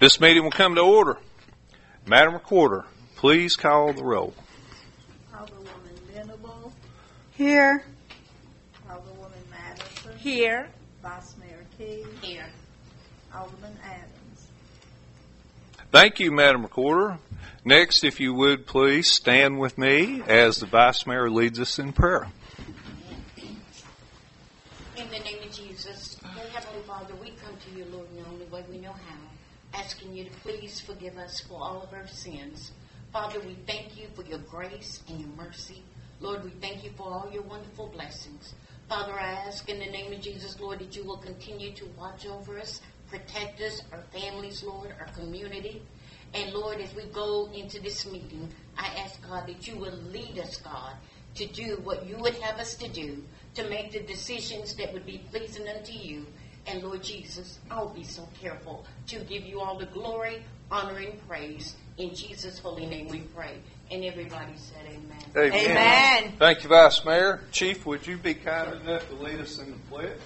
This meeting will come to order. Madam Recorder, please call the roll. Alderwoman Venable. Here. Alderwoman Madison. Here. Vice Mayor Key. Here. Alderman Adams. Thank you, Madam Recorder. Next, if you would please stand with me as the Vice Mayor leads us in prayer. In the name of Jesus, dear Heavenly Father, we come to you, Lord, in the only way we know how, asking you to please forgive us for all of our sins. Father, we thank you for your grace and your mercy. Lord, we thank you for all your wonderful blessings. Father, I ask in the name of Jesus, Lord, that you will continue to watch over us, protect us, our families, Lord, our community. And Lord, as we go into this meeting, I ask, God, that you will lead us, God, to do what you would have us to do, to make the decisions that would be pleasing unto you. And Lord Jesus, I'll be so careful to give you all the glory, honor, and praise. In Jesus' holy name we pray. And everybody said amen. Amen. Amen. Thank you, Vice Mayor. Chief, would you be kind enough to lead us in the pledge?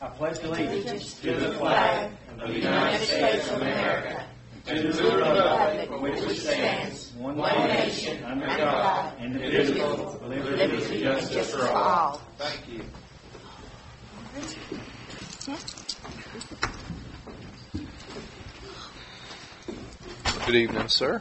I pledge allegiance to the flag of the United States of America, and to the republic for which it stands, one nation, under God, indivisible, with liberty and justice for all. Thank you. Good evening, sir.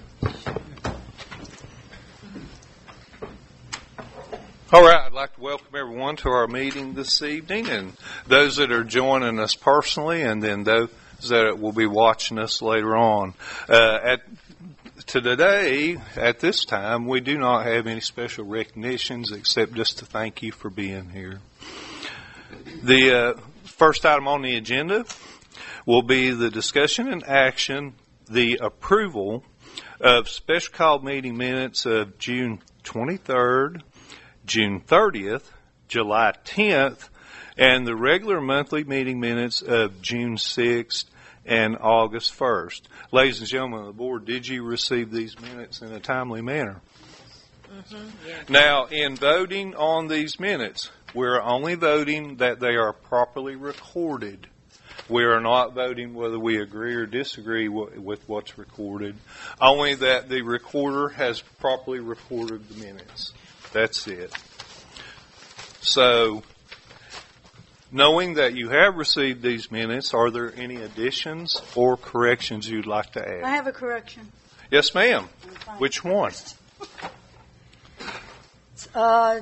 All right, I'd like to welcome everyone to our meeting this evening, and those that are joining us personally, and then those that will be watching us later on. Today, at this time, we do not have any special recognitions except just to thank you for being here. The first item on the agenda will be the discussion and action, the approval of special call meeting minutes of June 23rd, June 30th, July 10th, and the regular monthly meeting minutes of June 6th and August 1st. Ladies and gentlemen of the board, did you receive these minutes in a timely manner? Yeah. Now, in voting on these minutes, we're only voting that they are properly recorded. We are not voting whether we agree or disagree with what's recorded, only that the recorder has properly recorded the minutes. That's it. So, knowing that you have received these minutes, are there any additions or corrections you'd like to add? I have a correction. Yes, ma'am. Which one?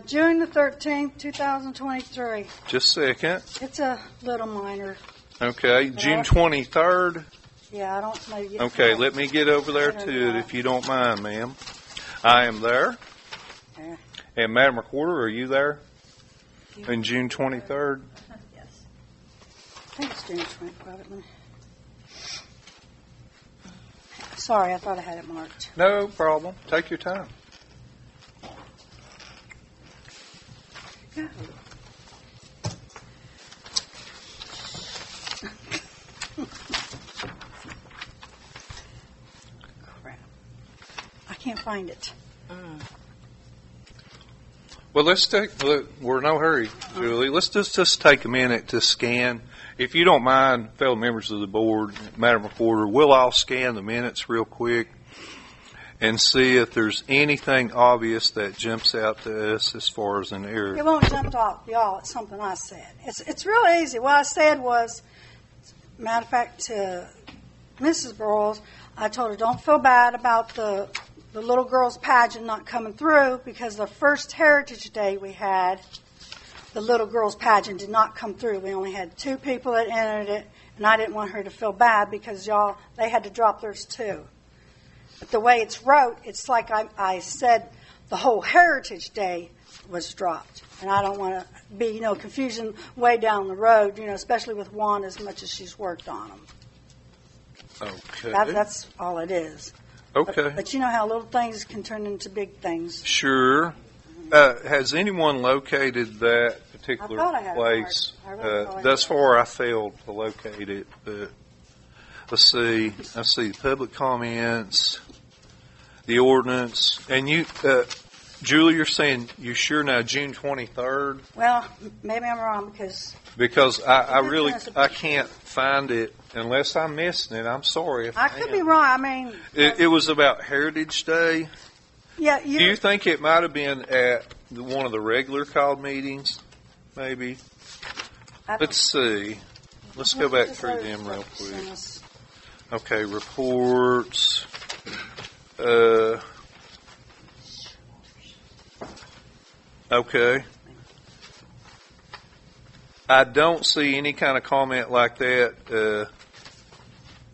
June the 13th, 2023. Just a second. It's a little minor. Okay, June 23rd. Yeah, I don't know. Okay, let me get over there to it if you don't mind, ma'am. I am there. Yeah. And Madam Recorder, are you there? On June 23rd? Yes. I think it's June 23rd. Sorry, I thought I had it marked. No problem. Take your time. Yeah. Crap. I can't find it. Well, we're in no hurry, Julie. Let's just take a minute to scan. If you don't mind, fellow members of the board, Madam Recorder, we'll all scan the minutes real quick and see if there's anything obvious that jumps out to us as far as an error. It won't jump off y'all. It's something I said. It's real easy. What I said was, matter of fact, to Mrs. Broyles, I told her, don't feel bad about the little girls' pageant not coming through, because the first Heritage Day we had, the little girls' pageant did not come through. We only had 2 people that entered it, and I didn't want her to feel bad because they had to drop theirs too. But the way it's wrote, it's like I said the whole Heritage Day was dropped. And I don't want to be, confusion way down the road, especially with Juan as much as she's worked on them. Okay. That's all it is. Okay. But you know how little things can turn into big things. Sure. Has anyone located that particular I thought I had it place? marked. Thus far, I failed to locate it. But let's see. I see the public comments, the ordinance, and you. Julie, you're saying you sure now June 23rd? Well, maybe I'm wrong Because I can't find it unless I'm missing it. I'm sorry if I could be wrong. I mean, It was about Heritage Day. yeah, Do you think it might have been at one of the regular called meetings? Maybe. Let's see. Let's go back through them real quick. Okay, reports. Okay. I don't see any kind of comment like that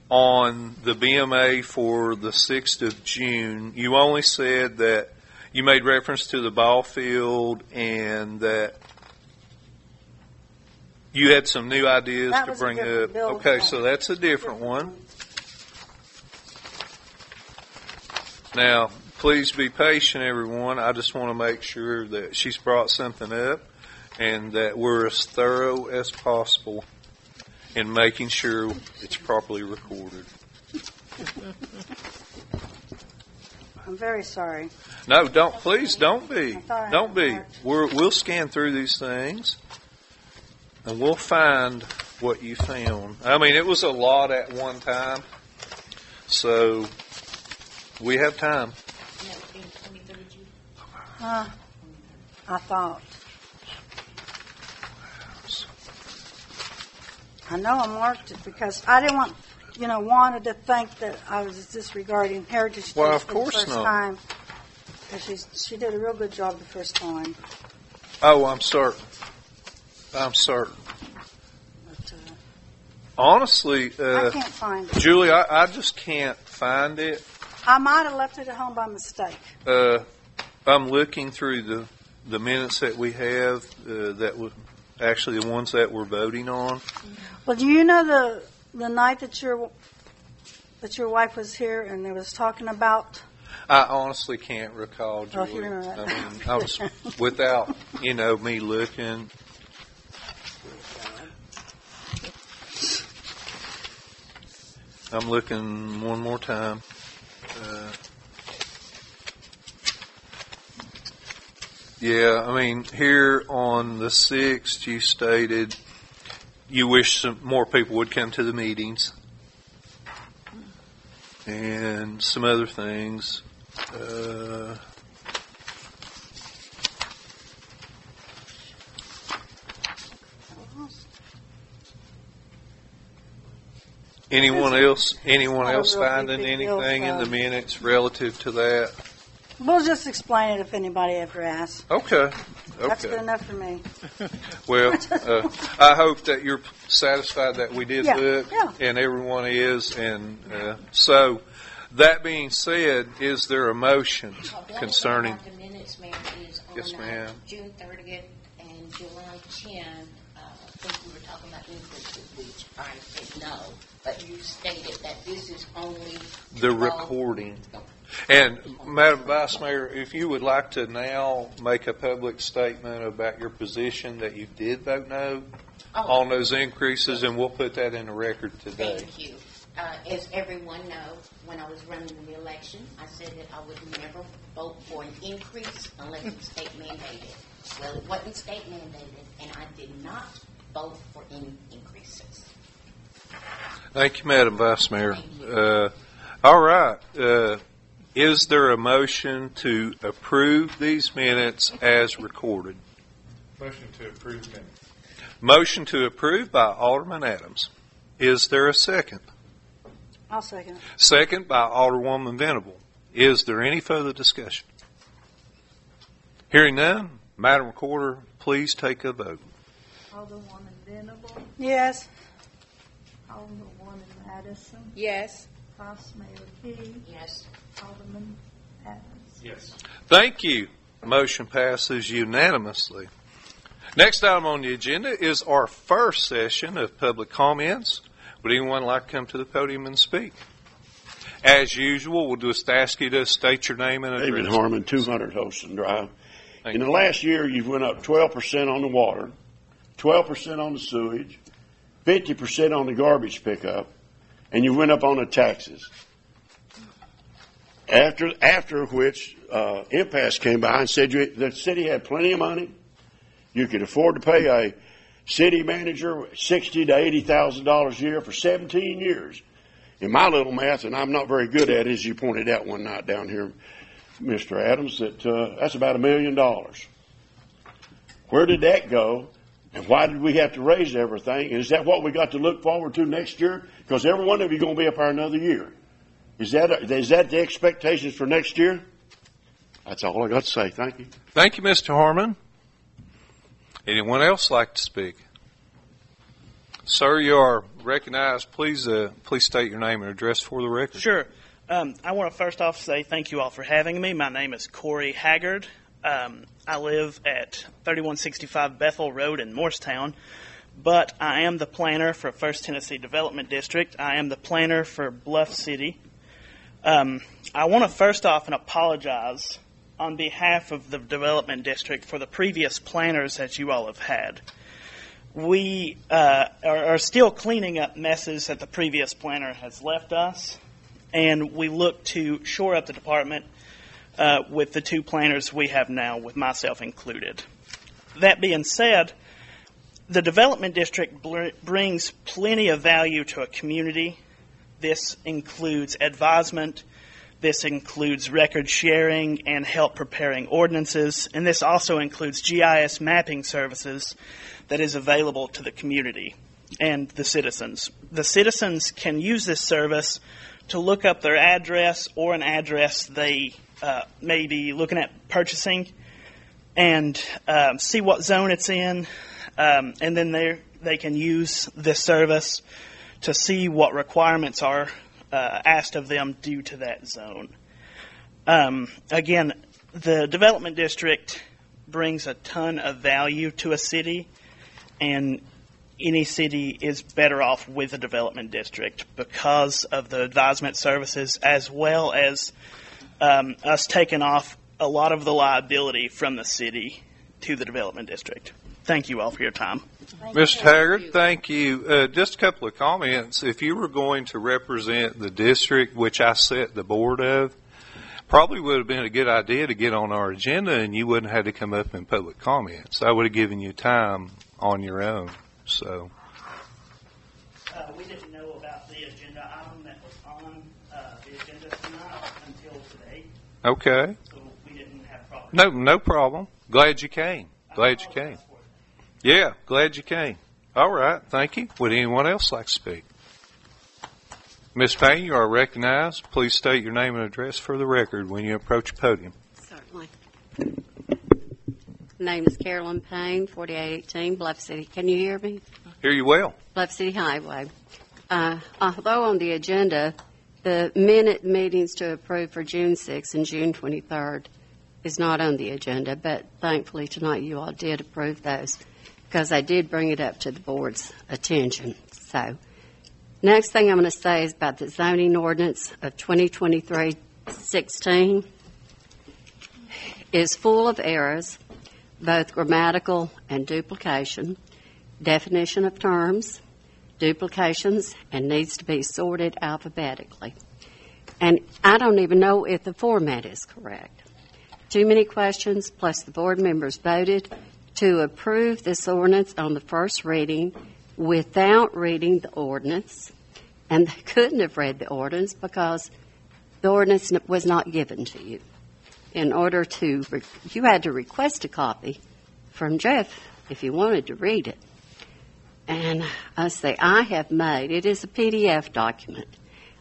on the BMA for the 6th of June. You only said that you made reference to the ball field and that you had some new ideas That to was a bring different up. bill. Okay, so that's a different one. Now, please be patient, everyone. I just want to make sure that she's brought something up and that we're as thorough as possible in making sure it's properly recorded. I'm very sorry. No, please don't be. Don't be. Mark. We'll scan through these things and we'll find what you found. I mean, it was a lot at one time, so we have time. I thought. I know I marked it because I didn't want, wanted to think that I was disregarding Heritage Day Well, of for course the first not. time. Because she did a real good job the first time. Oh, I'm certain. I'm certain. But, Honestly, I can't find it. Julie, I just can't find it. I might have left it at home by mistake. I'm looking through the minutes that we have that were actually the ones that we're voting on. Well, do you know the night that your wife was here and they was talking about? I honestly can't recall, Oh, Julie. you remember that. I mean, I was without me looking. I'm looking one more time. Yeah, I mean, here on the 6th, you stated you wish some more people would come to the meetings and some other things. Anyone else finding anything in the minutes relative to that? We'll just explain it if anybody ever asks. Okay. That's good Okay. enough for me. Well, I hope that you're satisfied that we did Yeah, look, yeah. and everyone is. And so, that being said, is there a motion concerning? The minutes, Mayor, is on Yes, ma'am. June 30th and July 10. I think we were talking about increases, which I said no, but you stated that this is only The recording. And, Madam Vice Mayor, if you would like to now make a public statement about your position that you did vote no on those increases, and we'll put that in the record today. Thank you. As everyone knows, when I was running the election, I said that I would never vote for an increase unless it's state mandated. Well, it wasn't state mandated, and I did not vote for any increases. Thank you, Madam Vice Mayor. All right. Is there a motion to approve these minutes as recorded? Motion to approve minutes. Motion to approve by Alderman Adams. Is there a second? I'll second it. Second by Alderwoman Venable. Is there any further discussion? Hearing none, Madam Recorder, please take a vote. Alderwoman Venable, Yes. Alderwoman Madison, Yes. Vice Mayor Key, Yes. Alderman Adams. Yes. Thank you. Motion passes unanimously. Next item on the agenda is our first session of public comments. Would anyone like to come to the podium and speak? As usual, we'll just ask you to state your name and address. David Harmon, 200 Holston Drive. Thank In the you. last year, you've went up 12% on the water, 12% on the sewage, 50% on the garbage pickup, and you went up on the taxes. After which, Impasse came by and said the city had plenty of money. You could afford to pay a city manager $60,000 to $80,000 a year for 17 years. In my little math, and I'm not very good at it, as you pointed out one night down here, Mr. Adams, that's about $1 million. Where did that go? And why did we have to raise everything? And is that what we got to look forward to next year? Because every one of you is going to be up there another year. Is that the expectations for next year? That's all I got to say. Thank you. Thank you, Mr. Harmon. Anyone else like to speak? Sir, you are recognized. Please state your name and address for the record. Sure. I want to first off say thank you all for having me. My name is Corey Haggard. I live at 3165 Bethel Road in Morristown, but I am the planner for First Tennessee Development District. I am the planner for Bluff City. I want to first off and apologize on behalf of the Development District for the previous planners that you all have had. We are still cleaning up messes that the previous planner has left us, and we look to shore up the department with the two planners we have now, with myself included. That being said, the Development District brings plenty of value to a community. This includes advisement, this includes record sharing and help preparing ordinances, and this also includes GIS mapping services that is available to the community and the citizens. The citizens can use this service to look up their address or an address they may be looking at purchasing and see what zone it's in, and then they can use this service to see what requirements are asked of them due to that zone. Again, the Development District brings a ton of value to a city, and any city is better off with a Development District because of the advisement services, as well as us taking off a lot of the liability from the city to the Development District. Thank you all for your time. Mr. Haggard, thank you. Just a couple of comments. If you were going to represent the district, which I set the board of, probably would have been a good idea to get on our agenda and you wouldn't have to come up in public comments. I would have given you time on your own. So we didn't know about the agenda item that was on the agenda tonight until today. Okay. So we didn't have proper... No problem. Glad you came. Glad you came. Yeah, glad you came. All right, thank you. Would anyone else like to speak? Ms. Payne, you are recognized. Please state your name and address for the record when you approach the podium. Certainly. Name is Carolyn Payne, 4818 Bluff City. Can you hear me? Hear you well. Bluff City Highway. Although on the agenda, the minute meetings to approve for June 6th and June 23rd is not on the agenda, but thankfully tonight you all did approve those because I did bring it up to the board's attention. So, next thing I'm going to say is about the zoning ordinance of 2023-16 is full of errors, both grammatical and duplication, definition of terms, duplications, and needs to be sorted alphabetically. And I don't even know if the format is correct. Too many questions, plus the board members voted to approve this ordinance on the first reading without reading the ordinance, and they couldn't have read the ordinance because the ordinance was not given to you. In order to, you had to request a copy from Jeff if you wanted to read it. And I say, I have made, it is a PDF document.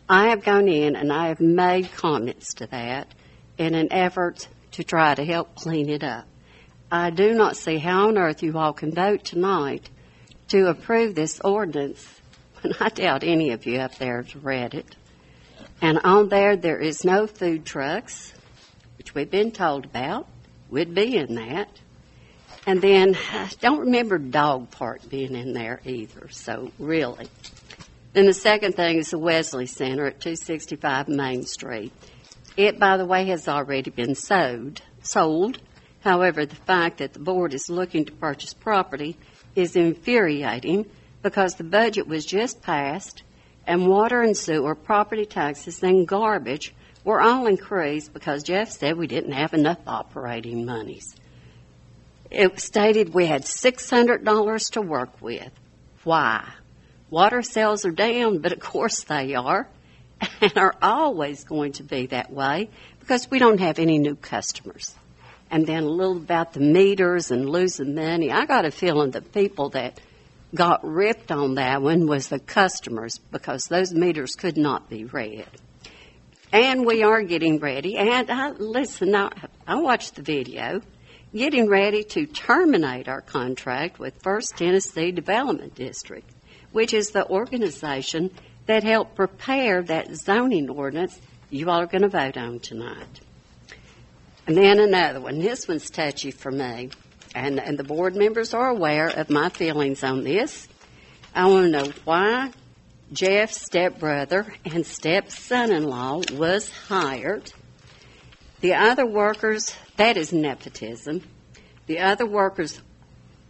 I have gone in and I have made comments to that in an effort to try to help clean it up. I do not see how on earth you all can vote tonight to approve this ordinance when I doubt any of you up there have read it. And on there is no food trucks, which we've been told about, would be in that. And then I don't remember dog part being in there either, so really. Then the second thing is the Wesley Center at 265 Main Street. It, by the way, has already been sold. However, the fact that the board is looking to purchase property is infuriating because the budget was just passed and water and sewer, property taxes, and garbage were were all increased because Jeff said we didn't have enough operating monies. It stated we had $600 to work with. Why? Water sales are down, but of course they are, and are always going to be that way because we don't have any new customers. And then a little about the meters and losing money. I got a feeling the people that got ripped on that one was the customers because those meters could not be read. And we are getting ready, and I watched the video, getting ready to terminate our contract with First Tennessee Development District, which is the organization that helped prepare that zoning ordinance you all are going to vote on tonight. And then another one. This one's touchy for me, and the board members are aware of my feelings on this. I want to know why Jeff's stepbrother and stepson-in-law was hired. The other workers, that is nepotism. The other workers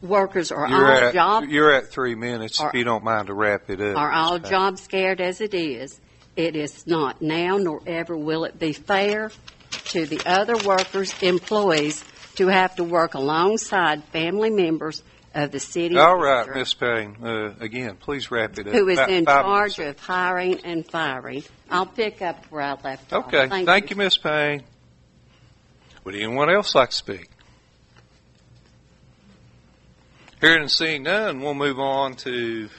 are all job. You're at 3 minutes. If you don't mind to wrap it up. Are all job scared as it is. It is not now, nor ever will it be fair to the other workers, employees, to have to work alongside family members of the city. All right, Ms. Payne. Again, please wrap it up. Who is in charge of hiring and firing. I'll pick up where I left off. Okay. Thank you, Ms. Payne. Would anyone else like to speak? Hearing and seeing none, we'll move on to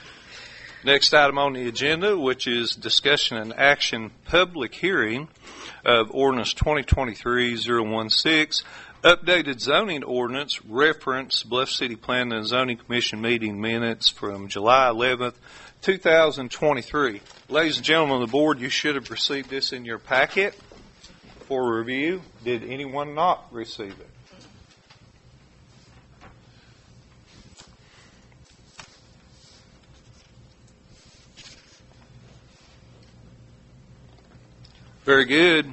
next item on the agenda, which is discussion and action public hearing of Ordinance 2023-016, updated zoning ordinance, reference Bluff City Planning and Zoning Commission meeting minutes from July 11th, 2023. Ladies and gentlemen of the board, you should have received this in your packet for review. Did anyone not receive it? Very good.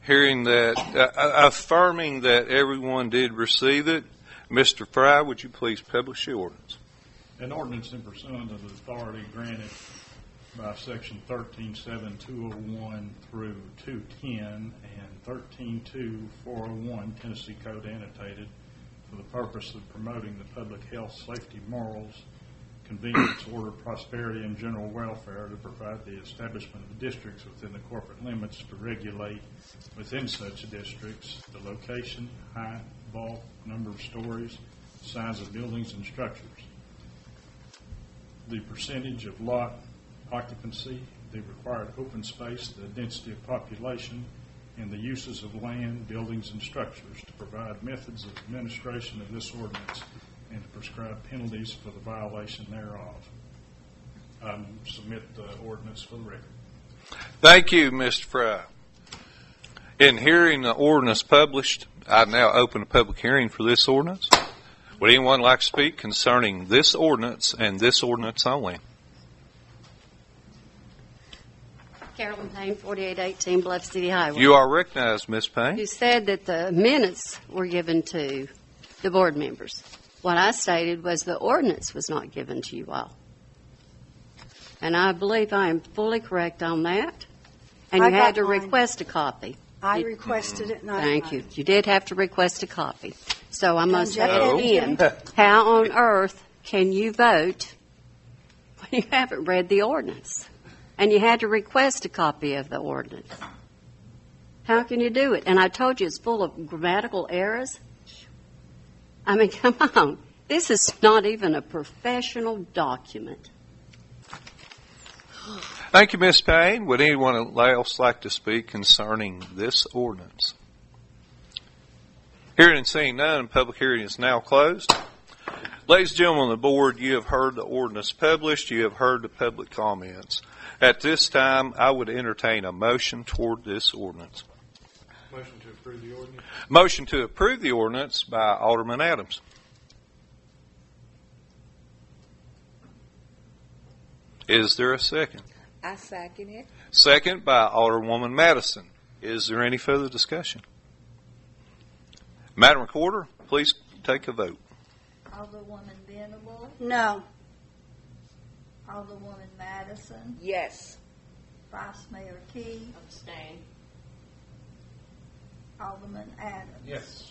Hearing that, affirming that everyone did receive it, Mr. Fry, would you please publish the ordinance? An ordinance in pursuant of the authority granted by Section 13.7.201 through 210 and 13.2.401 Tennessee Code annotated for the purpose of promoting the public health, safety, morals, convenience, order, prosperity, and general welfare to provide the establishment of districts within the corporate limits to regulate within such districts the location, height, bulk, number of stories, size of buildings and structures, the percentage of lot occupancy, the required open space, the density of population, and the uses of land, buildings, and structures to provide methods of administration of this ordinance and to prescribe penalties for the violation thereof. Submit the ordinance for the record. Thank you, Mr. Fry. In hearing the ordinance published, I now open a public hearing for this ordinance. Would anyone like to speak concerning this ordinance and this ordinance only? Carolyn Payne, 4818 Bluff City Highway. You are recognized, Ms. Payne. You said that the minutes were given to the board members. What I stated was the ordinance was not given to you all. And I believe I am fully correct on that. And I you had got to mine. request a copy. I requested it, and I Thank you. You did have to request a copy. So I must Jeff add in, how on earth can you vote when you haven't read the ordinance? And you had to request a copy of the ordinance. How can you do it? And I told you it's full of grammatical errors. I mean, come on. This is not even a professional document. Thank you, Ms. Payne. Would anyone else like to speak concerning this ordinance? Hearing and seeing none, public hearing is now closed. Ladies and gentlemen of the board, you have heard the ordinance published. You have heard the public comments. At this time, I would entertain a motion toward this ordinance. Motion to approve the ordinance. Motion to approve the ordinance by Alderman Adams. Is there a second? I second it. Second by Alderwoman Madison. Is there any further discussion? Madam Recorder, please take a vote. Alderwoman Venable, No. Alderwoman Madison, Yes. Vice Mayor Key, Abstain. Alderman Adams. Yes.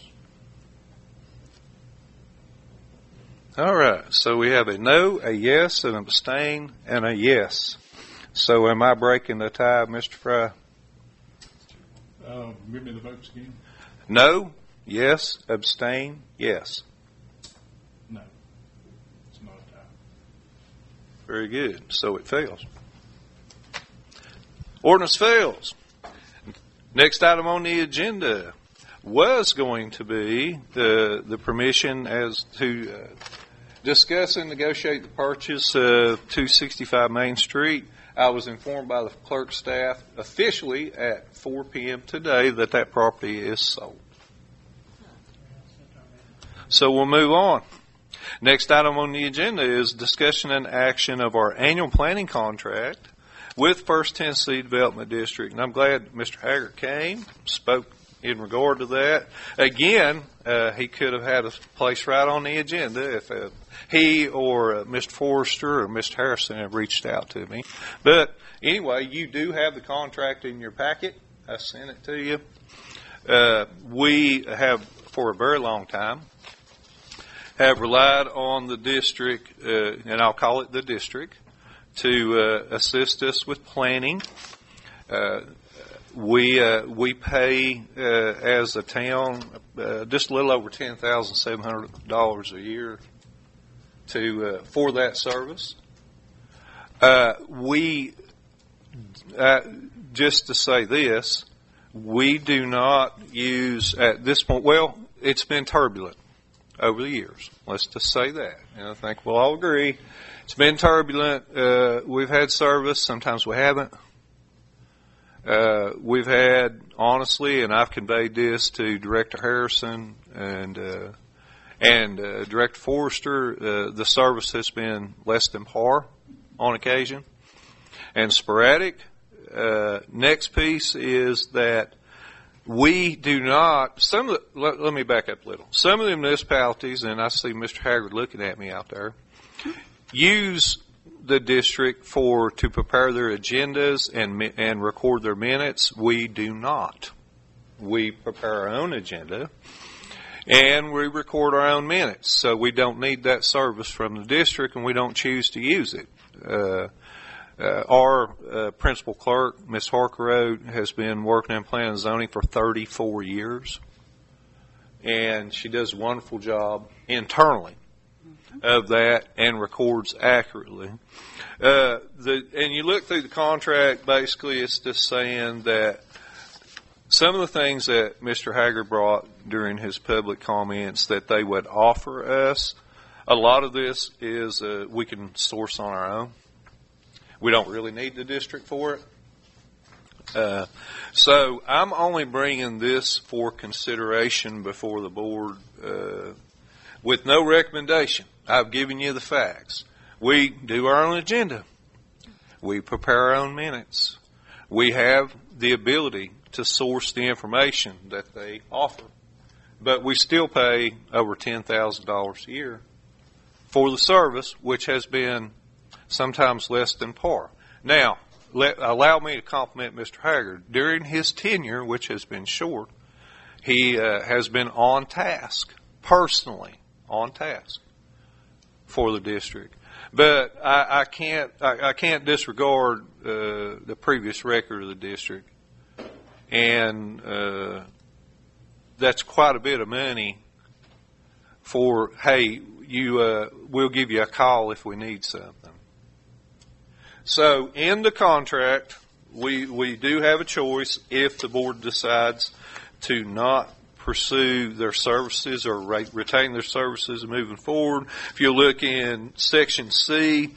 All right. So we have a no, a yes, an abstain, and a yes. So am I breaking the tie, Mr. Fry? Give me the votes again. No, yes, abstain, yes. No. It's not a tie. Very good. So it fails. Ordinance fails. Next item on the agenda was going to be the permission as to discuss and negotiate the purchase of 265 Main Street. I was informed by the clerk staff officially at 4 p.m. today that that property is sold. So we'll move on. Next item on the agenda is discussion and action of our annual planning contract with First Tennessee Development District. And I'm glad Mr. Haggard came, spoke in regard to that. Again, he could have had a place right on the agenda if he or Mr. Forrester or Mr. Harrison had reached out to me. But anyway, you do have the contract in your packet. I sent it to you. We have, for a very long time, have relied on the district, and I'll call it the district, to assist us with planning. We pay as a town just a little over $10,700 a year for that service. Just to say this, we do not use at this point. Well, it's been turbulent over the years. Let's just say that, and I think we'll all agree it's been turbulent. We've had service. Sometimes we haven't. We've had, honestly, and I've conveyed this to Director Harrison and Director Forrester, the service has been less than par on occasion and sporadic. Next piece is that we do not, let me back up a little. Some of the municipalities, and I see Mr. Haggard looking at me out there, use the district to prepare their agendas and record their minutes. We do not. We prepare our own agenda and we record our own minutes. So we don't need that service from the district, and we don't choose to use it. Our principal clerk, Ms. Harkerode, has been working in planning and zoning for 34 years, and she does a wonderful job internally of that and records accurately. And you look through the contract, basically it's just saying that some of the things that Mr. Haggard brought during his public comments that they would offer us, a lot of this is we can source on our own. We don't really need the district for it. So I'm only bringing this for consideration before the board with no recommendation. I've given you the facts. We do our own agenda. We prepare our own minutes. We have the ability to source the information that they offer. But we still pay over $10,000 a year for the service, which has been sometimes less than par. Now, allow me to compliment Mr. Haggard. During his tenure, which has been short, he has been on task, personally on task for the district. But I can't disregard the previous record of the district, and that's quite a bit of money for, hey, we'll give you a call if we need something. So in the contract, we do have a choice if the board decides to not pursue their services or retain their services moving forward. If you look in Section C,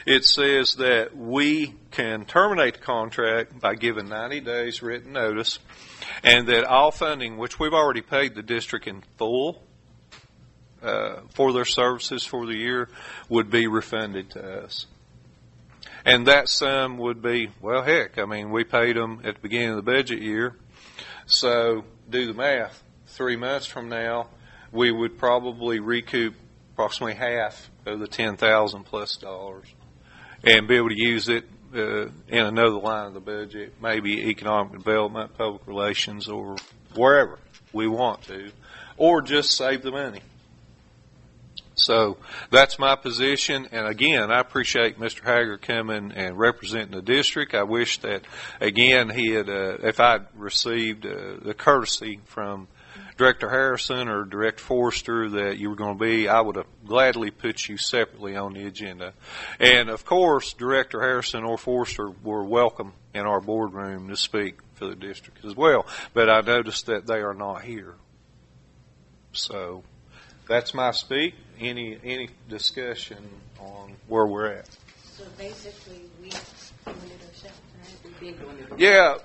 it says that we can terminate the contract by giving 90 days written notice, and that all funding, which we've already paid the district in full for their services for the year, would be refunded to us. And that sum would be, well, heck, I mean, we paid them at the beginning of the budget year, so do the math. 3 months from now, we would probably recoup approximately half of the $10,000 plus and be able to use it in another line of the budget, maybe economic development, public relations, or wherever we want to, or just save the money. So that's my position. And again, I appreciate Mr. Haggard coming and representing the district. I wish that, again, he had, if I'd received the courtesy from Director Harrison or Director Forrester that you were going to be, I would have gladly put you separately on the agenda. And of course, Director Harrison or Forrester were welcome in our boardroom to speak for the district as well. But I noticed that they are not here. So that's my speak. Any discussion on where we're at? So basically, we doing it ourselves, right? We've been doing it. Yeah,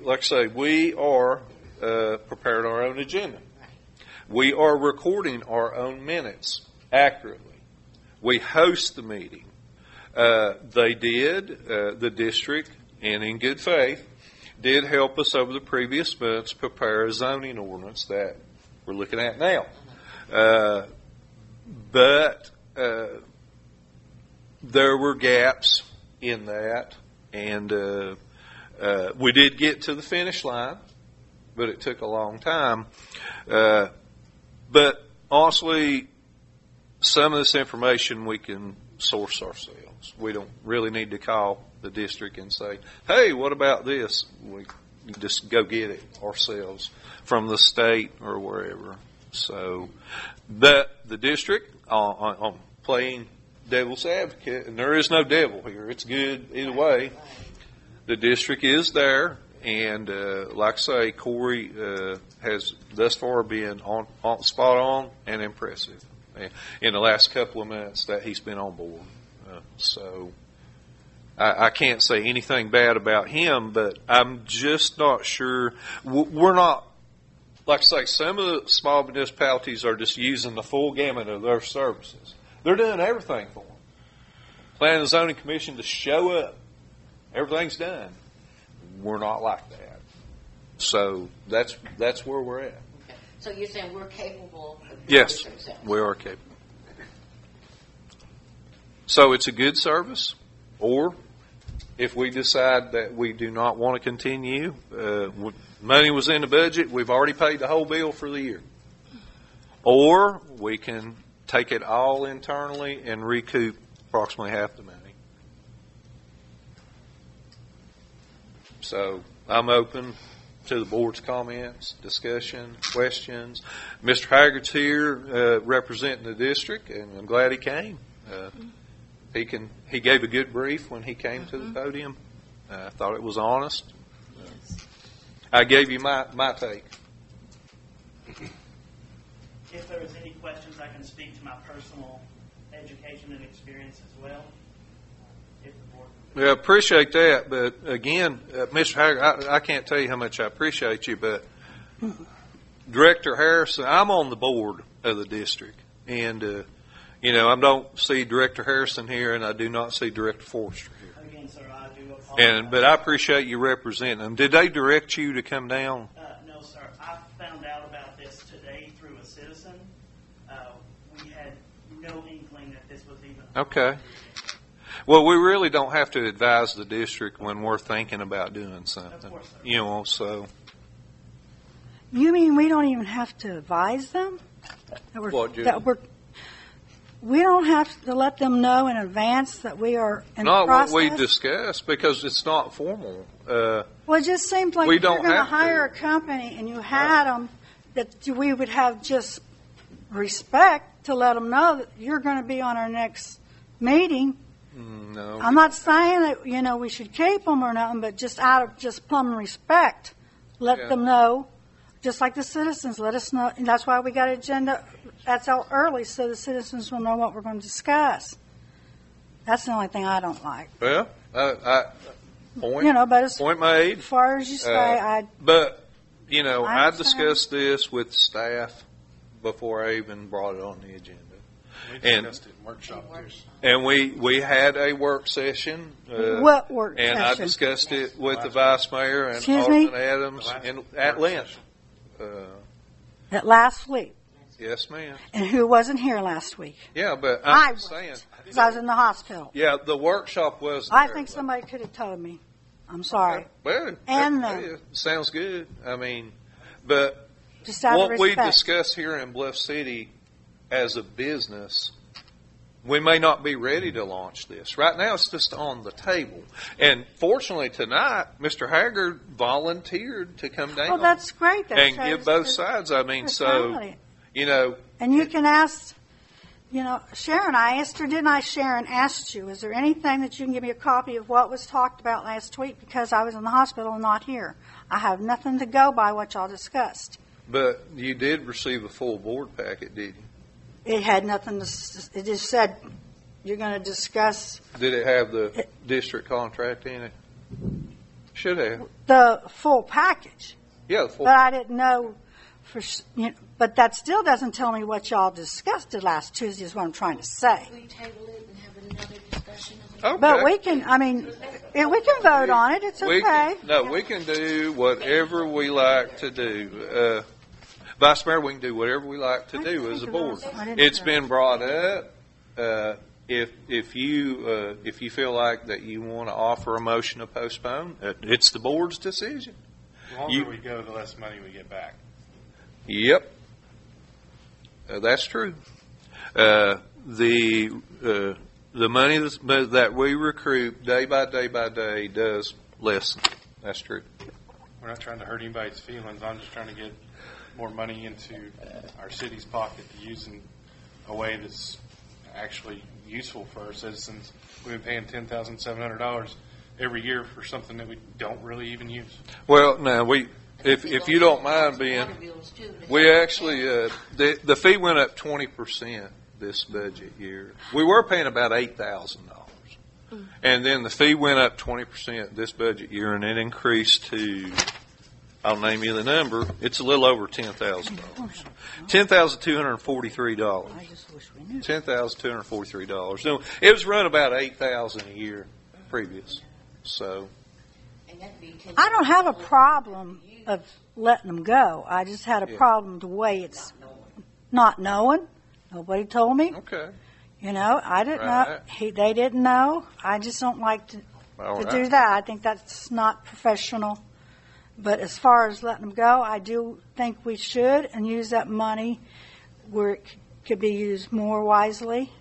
like I say, we are prepared our own agenda. We are recording our own minutes accurately. We host the meeting. They did, the district, and in good faith, did help us over the previous months prepare a zoning ordinance that we're looking at now. But there were gaps in that, and we did get to the finish line, but it took a long time. But honestly, some of this information we can source ourselves. We don't really need to call the district and say, hey, what about this? We just go get it ourselves from the state or wherever. So the district, on playing devil's advocate, and there is no devil here. It's good either way. The district is there, and like I say, Corey has thus far been spot on and impressive in the last couple of months that he's been on board. So I can't say anything bad about him, but I'm just not sure. We're not, like I say, some of the small municipalities are just using the full gamut of their services. They're doing everything for them. Planning and Zoning Commission to show up. Everything's done. We're not like that. So that's where we're at. Okay. So you're saying we're capable of doing Yes, this ourselves? we are capable. So it's a good service, or if we decide that we do not want to continue, money was in the budget, we've already paid the whole bill for the year. Or we can take it all internally and recoup approximately half the money. So I'm open to the board's comments, discussion, questions. Mr. Haggard's here representing the district, and I'm glad he came. He gave a good brief when he came to the podium. I thought it was honest. I gave you my take. If there is any questions, I can speak to my personal education and experience as well. If the board. Yeah, appreciate that. But again, Mr. Haggard, I can't tell you how much I appreciate you, but Director Harrison, I'm on the board of the district, and I don't see Director Harrison here, and I do not see Director Forrester here. Again, sir, I do apologize. But I appreciate you representing them. Did they direct you to come down? No, sir. I found out about this today through a citizen. We had no inkling that this was even. Okay. Well, we really don't have to advise the district when we're thinking about doing something. Of course, sir. So. You mean we don't even have to advise them? We don't have to let them know in advance that we are in the process? Not what we discussed, because it's not formal. Well, it just seems like we if you're don't going to have to. hire a company and you had them, that we would have just respect to let them know that you're going to be on our next meeting. No. I'm not saying that, we should keep them or nothing, but just out of just plumb respect, let them know. Just like the citizens, let us know. And that's why we got an agenda that's out early, so the citizens will know what we're going to discuss. That's the only thing I don't like. Well, but point made. As far as you say, But, I understand. discussed this with staff before I even brought it on the agenda. We discussed it in workshop too. And we had a work session. What work and session? I discussed it with the Vice Mayor and Excuse me? Alderman Adams at length. At last week. Yes, ma'am. And who wasn't here last week? Yeah, but I I'm saying. because I was in the hospital. Yeah, the workshop was I there, think but- somebody could have told me. I'm sorry. Well, And sounds good. I mean, but just out of what we respect. discuss here in Bluff City as a business, we may not be ready to launch this. Right now, it's just on the table. And fortunately, tonight, Mr. Haggard volunteered to come down Well, that's great. That and shows give both his sides. I mean, so, personality. you know, And you can ask, Sharon, I asked her, didn't I? Sharon asked you, is there anything that you can give me a copy of what was talked about last week because I was in the hospital and not here? I have nothing to go by what y'all discussed. but you did receive a full board packet, did you? It had nothing to, it just said you're going to discuss Did it have the district contract in it? Should have. the full package. Yeah, the full. But I didn't know but that still doesn't tell me what y'all discussed last Tuesday is what I'm trying to say. We table it and have another discussion of it. Okay. But we can vote on it. It's okay. We can do whatever we like to do. Vice Mayor, we can do whatever we like to do as a board. It's been brought up. If you feel like that you want to offer a motion to postpone, it's the board's decision. The longer we go, the less money we get back. Yep, that's true. The money that we recruit day by day does lessen. That's true. We're not trying to hurt anybody's feelings. I'm just trying to get more money into our city's pocket to use in a way that's actually useful for our citizens. We've been paying $10,700 every year for something that we don't really even use. Well, now if you don't mind being, we actually the fee went up 20% this budget year. We were paying about $8,000, and then the fee went up 20% this budget year, and it increased to, I'll name you the number. It's a little over $10,000. $10,243. I just wish we knew. $10,243. No, it was run about $8,000 a year previous. So I don't have a problem of letting them go. I just had a problem the way it's not knowing. Nobody told me. okay, I didn't know. They didn't know. I just don't like to do that. I think that's not professional. But as far as letting them go, I do think we should and use that money where it could be used more wisely.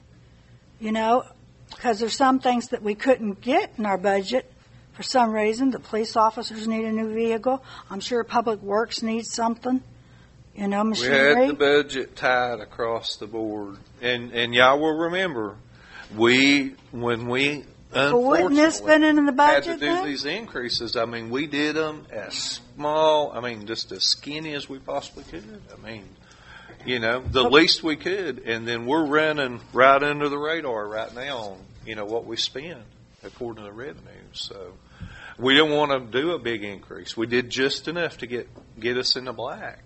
Because there's some things that we couldn't get in our budget for some reason. The police officers need a new vehicle. I'm sure Public Works needs something. Machinery. We had the budget tied across the board, and y'all will remember when we wouldn't this been in the budget had to do then? these increases. I mean, we did them as small. I mean, just as skinny as we possibly could. I mean, the least we could, and then we're running right under the radar right now on what we spend according to the revenue. So we didn't want to do a big increase. We did just enough to get us in the black.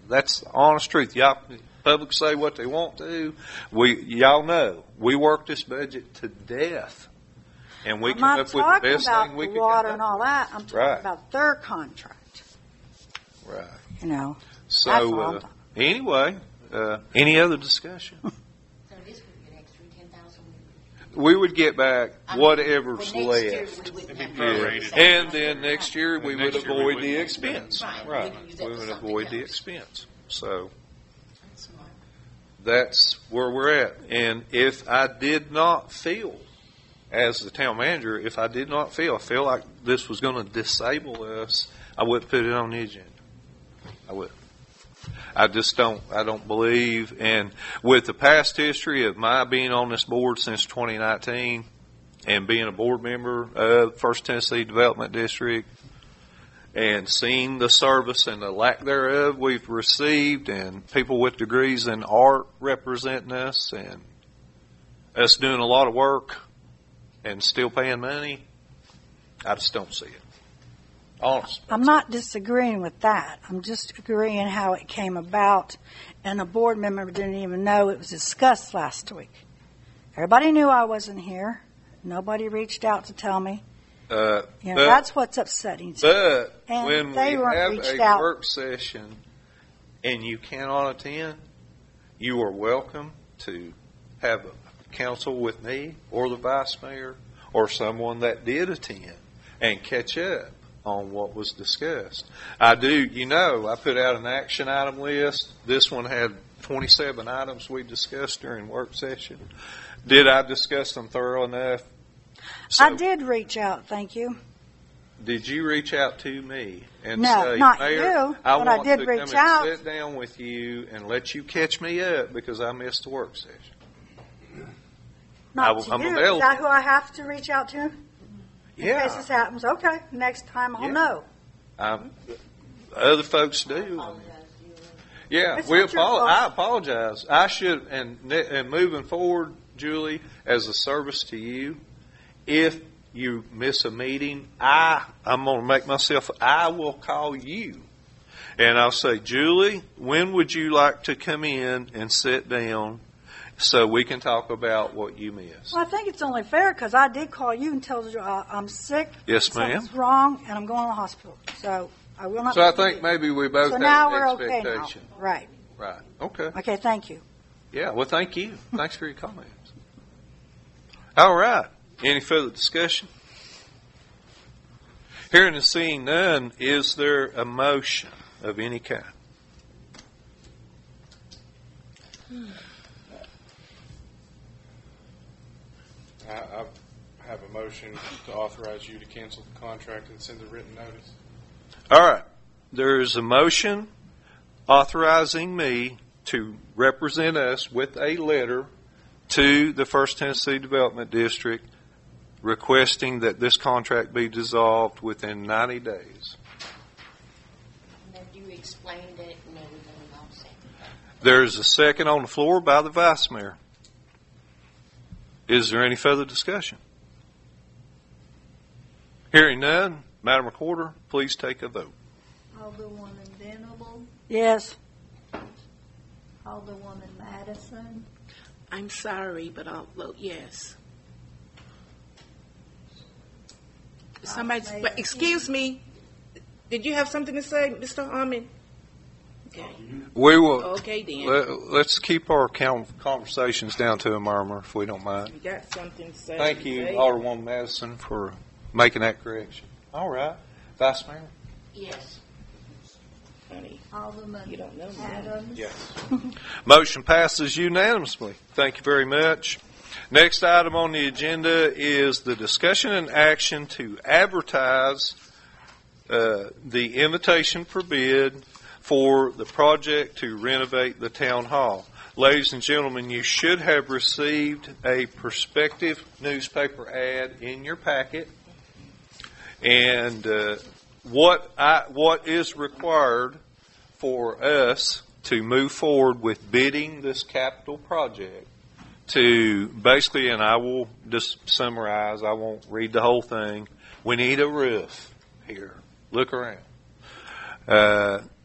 That's the honest truth. Y'all, public say what they want to. Y'all know we worked this budget to death, and we I'm came not up with the talking best about thing we the could water come and up all that. I'm talking Right. about their contract. with. Right. That's all So I'm talking. anyway, any other discussion? So this would get extra 10,000. We would get back whatever's For next year, left. we wouldn't It'd be have to prorated. use that And money. then next year we would next year we avoid wouldn't. the expense. Right. We could use that We for would something avoid the else. expense. So That's smart. that's where we're at. And if I did not feel, as the town manager, I feel like this was going to disable us, I wouldn't put it on the agenda. I would. I don't believe, and with the past history of my being on this board since 2019 and being a board member of First Tennessee Development District and seeing the service and the lack thereof we've received, and people with degrees in art representing us, and us doing a lot of work and still paying money, I just don't see it. Honestly. I'm not disagreeing with that. I'm just agreeing how it came about, and a board member didn't even know it was discussed last week. Everybody knew I wasn't here. Nobody reached out to tell me. That's what's upsetting. But And when they we weren't have reached a out. work session and you cannot attend, you are welcome to have a council with me or the vice mayor or someone that did attend and catch up on what was discussed. I put out an action item list. This one had 27 items we discussed during work session. Did I discuss them thorough enough? I did reach out, thank you. Did you reach out to me and No, say, not Mayor, you, I but I want did to reach come out. and sit down with you and let you catch me up because I missed the work session? Not I'm to you. available. Is that who I have to reach out to? In case this Yeah. happens. Okay, next time I'll Yeah. know. Other folks do. Yeah, It's not your fault. I apologize. I should, and moving forward, Julie, as a service to you, if you miss a meeting, I'm going to make myself, I will call you. And I'll say, Julie, when would you like to come in and sit down so we can talk about what you missed? Well, I think it's only fair because I did call you and told you I'm sick. Yes, ma'am. Something's wrong, and I'm going to the hospital. So I will not. So I think maybe we both So have now an we're okay now. expectation. Right. Right. Okay. Okay. Thank you. Yeah, well, thank you. Thanks for your comments. All right. Any further discussion? Hearing and seeing none, is there a motion of any kind? I have a motion to authorize you to cancel the contract and send a written notice. All right. There is a motion authorizing me to represent us with a letter to the First Tennessee Development District requesting that this contract be dissolved within 90 days. Now, you explained it and everything, I'll say. There's a second on the floor by the Vice Mayor. Is there any further discussion? Hearing none, Madam Recorder, please take a vote. Alderwoman Venable, Yes. Alderwoman Madison, I'm sorry, but I'll vote yes. Somebody, Mayor. excuse me. Did you have something to say, Mr. Harmon? Okay. We will. Okay, then. Let's keep our conversations down to a murmur, if we don't mind. You got something to say? Thank you, Say. Alderwoman Madison, for making that correction. All right, Vice Mayor. Yes. Honey, Alderman you don't know me. Adams, Yes. Motion passes unanimously. Thank you very much. Next item on the agenda is the discussion and action to advertise the invitation for bid for the project to renovate the town hall. Ladies and gentlemen, you should have received a prospective newspaper ad in your packet. And what is required for us to move forward with bidding this capital project to basically, and I will just summarize, I won't read the whole thing, we need a roof here. Look around.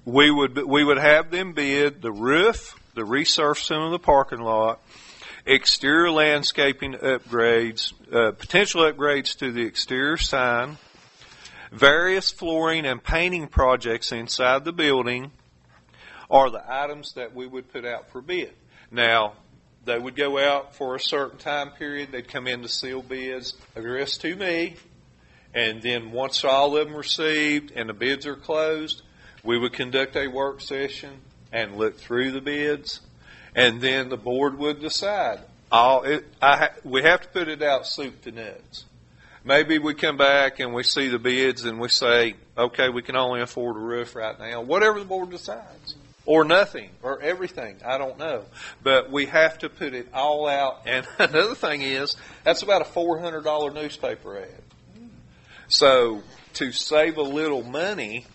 We would have them bid the roof, the resurfacing of the parking lot, exterior landscaping upgrades, potential upgrades to the exterior sign, various flooring and painting projects inside the building are the items that we would put out for bid. Now, they would go out for a certain time period. They'd come in to seal bids addressed to me. And then once all of them received and the bids are closed, we would conduct a work session and look through the bids. And then the board would decide. We have to put it out soup to nuts. Maybe we come back and we see the bids and we say, okay, we can only afford a roof right now. Whatever the board decides. Or nothing, or everything, I don't know. But we have to put it all out. And another thing is, that's about a $400 newspaper ad. So to save a little money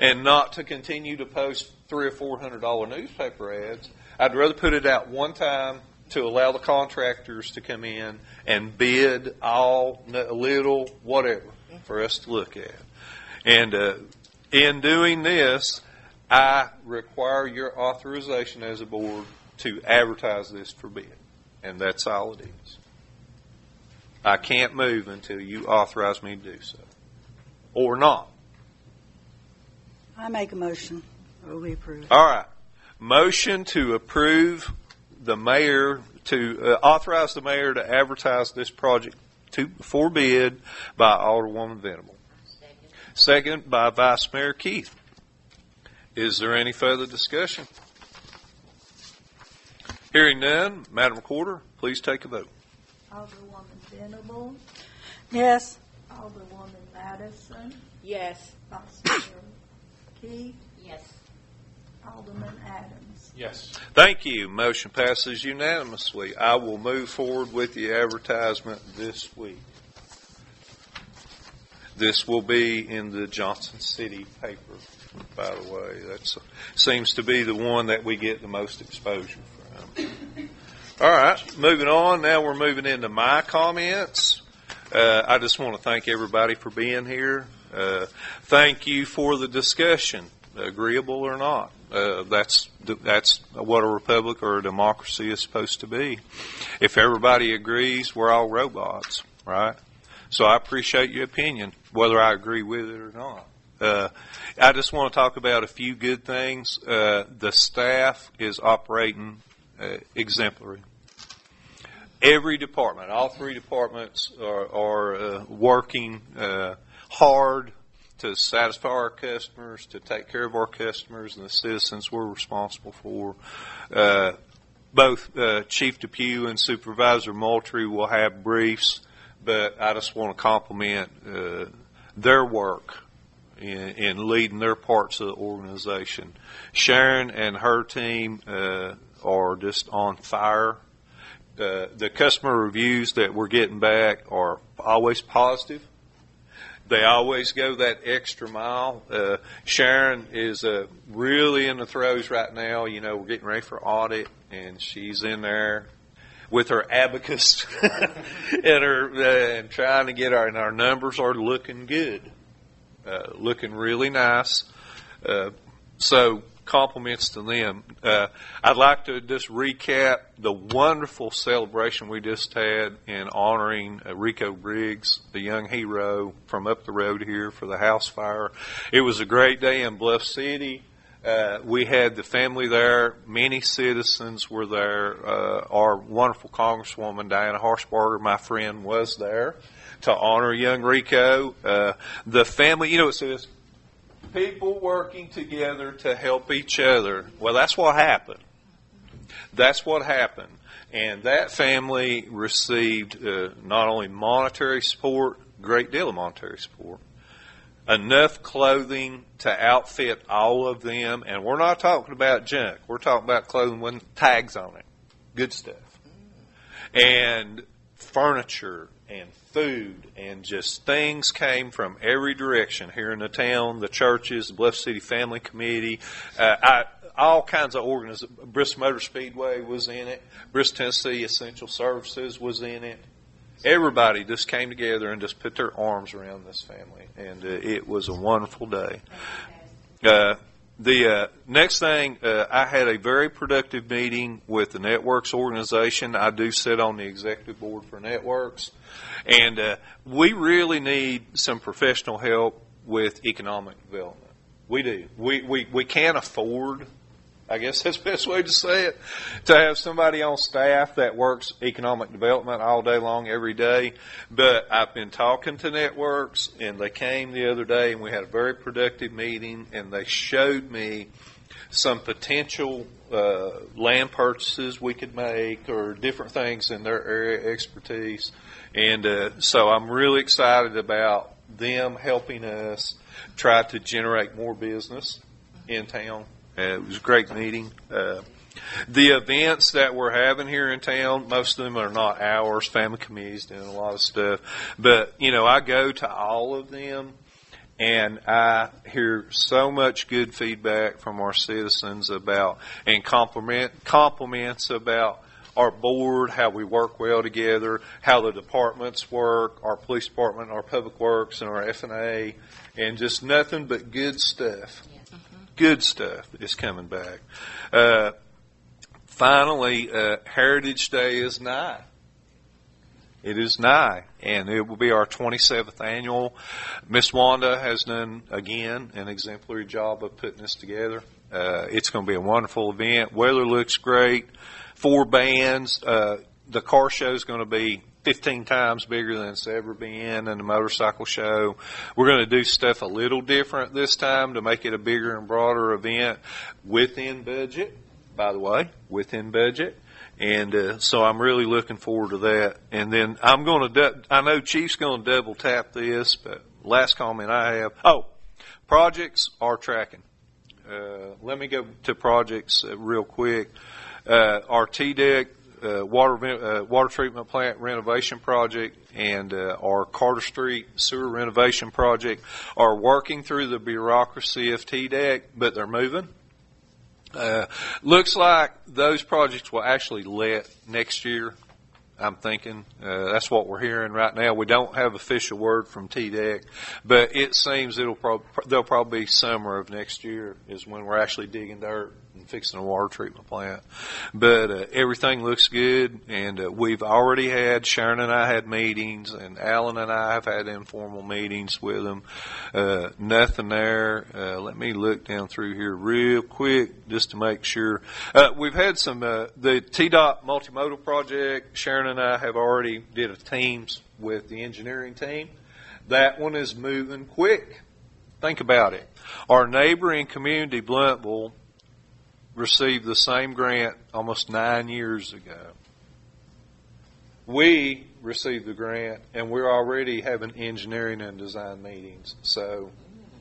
and not to continue to post $300 or $400 newspaper ads, I'd rather put it out one time to allow the contractors to come in and bid all, little, whatever, for us to look at. And in doing this, I require your authorization as a board to advertise this for bid. And that's all it is. I can't move until you authorize me to do so. Or not. I make a motion. We approve. All right. Motion to approve the mayor, to authorize the mayor to advertise this project for bid by Alderwoman Venable. Second by Vice Mayor Keith. Is there any further discussion? Hearing none, Madam Recorder, please take a vote. Alderwoman Venable, Yes. Alderwoman Madison, Yes. Vice Mayor Keith, Yes. Alderman Adams. Yes. Thank you. Motion passes unanimously. I will move forward with the advertisement this week. This will be in the Johnson City paper, by the way. That seems to be the one that we get the most exposure from. All right, moving on. Now we're moving into my comments. I just want to thank everybody for being here. Thank you for the discussion, agreeable or not. That's what a republic or a democracy is supposed to be. If everybody agrees, we're all robots, right? So I appreciate your opinion, whether I agree with it or not. I just want to talk about a few good things. The staff is operating exemplary. Every department, all three departments are working hard to satisfy our customers, to take care of our customers and the citizens we're responsible for. Both Chief DePue and Supervisor Moultrie will have briefs, but I just want to compliment their work in leading their parts of the organization. Sharon and her team are just on fire. The customer reviews that we're getting back are always positive. They always go that extra mile. Sharon is really in the throes right now. You know, we're getting ready for audit, and she's in there with her abacus and trying to get our numbers are looking good, looking really nice. So compliments to them. I'd like to just recap the wonderful celebration we just had in honoring Rico Briggs, the young hero from up the road here for the house fire. It was a great day in Bluff City. We had the family there. Many citizens were there. Our wonderful Congresswoman, Diana Harshbarger, my friend, was there to honor young Rico. The family, it says, people working together to help each other. Well, that's what happened. That's what happened. And that family received not only monetary support, great deal of monetary support, enough clothing to outfit all of them. And we're not talking about junk. We're talking about clothing with tags on it. Good stuff. And furniture and food and just things came from every direction here in the town, the churches, the Bluff City Family Committee, all kinds of organizations. Bristol Motor Speedway was in it. Bristol Tennessee Essential Services was in it. Everybody just came together and just put their arms around this family, and it was a wonderful day. The next thing, I had a very productive meeting with the Networks organization. I do sit on the executive board for Networks, and we really need some professional help with economic development. We do. We can't afford, I guess that's the best way to say it, to have somebody on staff that works economic development all day long, every day. But I've been talking to Networks, and they came the other day, and we had a very productive meeting, and they showed me some potential land purchases we could make or different things in their area of expertise. And so I'm really excited about them helping us try to generate more business in town. It was a great meeting. The events that we're having here in town, most of them are not ours. Family committees doing a lot of stuff. But, I go to all of them, and I hear so much good feedback from our citizens about, and compliments about our board, how we work well together, how the departments work, our police department, our public works, and our F&A, and just nothing but good stuff. Good stuff is coming back. Finally, Heritage Day is nigh. It is nigh, and it will be our 27th annual. Miss Wanda has done, again, an exemplary job of putting this together. It's going to be a wonderful event. Weather looks great. 4 bands. The car show is going to be 15 times bigger than it's ever been in the motorcycle show. We're going to do stuff a little different this time to make it a bigger and broader event within budget, by the way, within budget. And so I'm really looking forward to that. And then I'm going to, I know Chief's going to double tap this, but last comment I have, projects are tracking. Let me go to projects real quick. Our TDEC water treatment plant renovation project and our Carter Street sewer renovation project are working through the bureaucracy of TDEC, but they're moving. Looks like those projects will actually let next year. I'm thinking that's what we're hearing right now. We don't have official word from TDEC, but it seems they'll probably be summer of next year is when we're actually digging dirt and fixing a water treatment plant. But everything looks good, and we've already had, Sharon and I had meetings, and Alan and I have had informal meetings with them. Nothing there. Let me look down through here real quick just to make sure. We've had some, the TDOT multimodal project, Sharon and I have already did a teams with the engineering team. That one is moving quick. Think about it. Our neighboring community, Blountville, received the same grant almost 9 years ago. We received the grant, and we're already having engineering and design meetings. So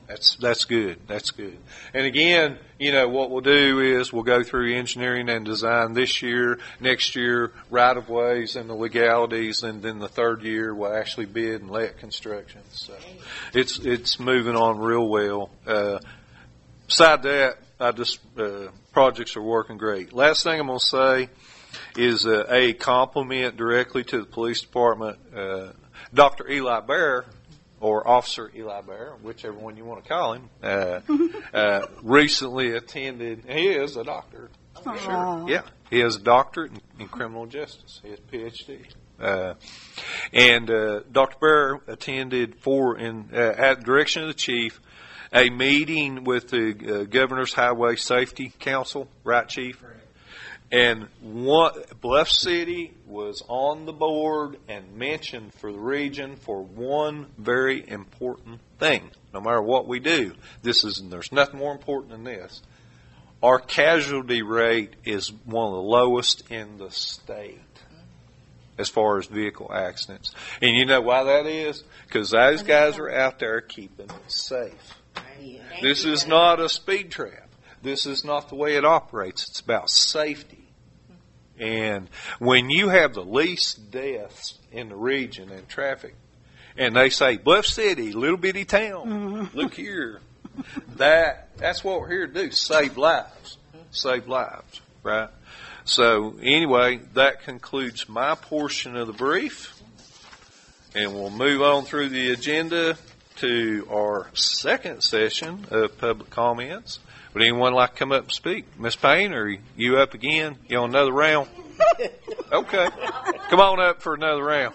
that's good. That's good. And again, what we'll do is we'll go through engineering and design this year, next year, right-of-ways and the legalities, and then the third year we'll actually bid and let construction. So it's moving on real well. Beside that, projects are working great. Last thing I'm going to say is a compliment directly to the police department. Dr. Eli Bear, or Officer Eli Bear, whichever one you want to call him, recently attended. He is a doctor. Sure. Yeah, he has a doctorate in criminal justice. He has a PhD. And Dr. Bear attended at the direction of the chief, a meeting with the Governor's Highway Safety Council, right, Chief? And Bluff City was on the board and mentioned for the region for one very important thing. No matter what we do, there's nothing more important than this. Our casualty rate is one of the lowest in the state as far as vehicle accidents. And you know why that is? Because those guys are out there keeping it safe. This is not a speed trap. This is not the way it operates. It's about safety. And when you have the least deaths in the region in traffic, and they say, Bluff City, little bitty town, look here. That's what we're here to do, save lives. Save lives, right? So anyway, that concludes my portion of the brief. And we'll move on through the agenda to our second session of public comments. Would anyone like to come up and speak? Miss Payne, are you up again? You on another round? Okay. Come on up for another round.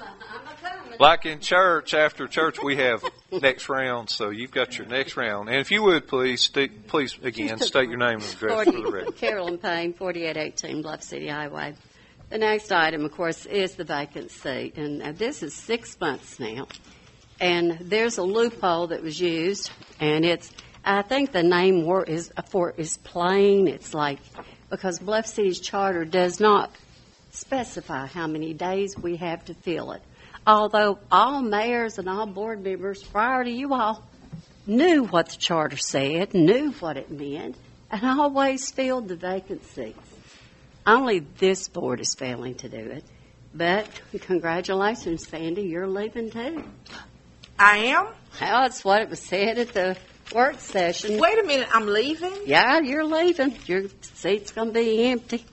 Like in church, after church we have next round, so you've got your next round. And if you would, please again, state your name and address for the record. Carolyn Payne, 4818 Bluff City Highway. The next item, of course, is the vacant seat. And this is 6 months now. And there's a loophole that was used, and I think the name is plain. It's like, because Bluff City's charter does not specify how many days we have to fill it. Although all mayors and all board members prior to you all knew what the charter said, knew what it meant, and always filled the vacant seats. Only this board is failing to do it. But congratulations, Sandy, you're leaving too. I am? Well, that's what it was said at the work session. Wait a minute, I'm leaving? Yeah, you're leaving. Your seat's going to be empty.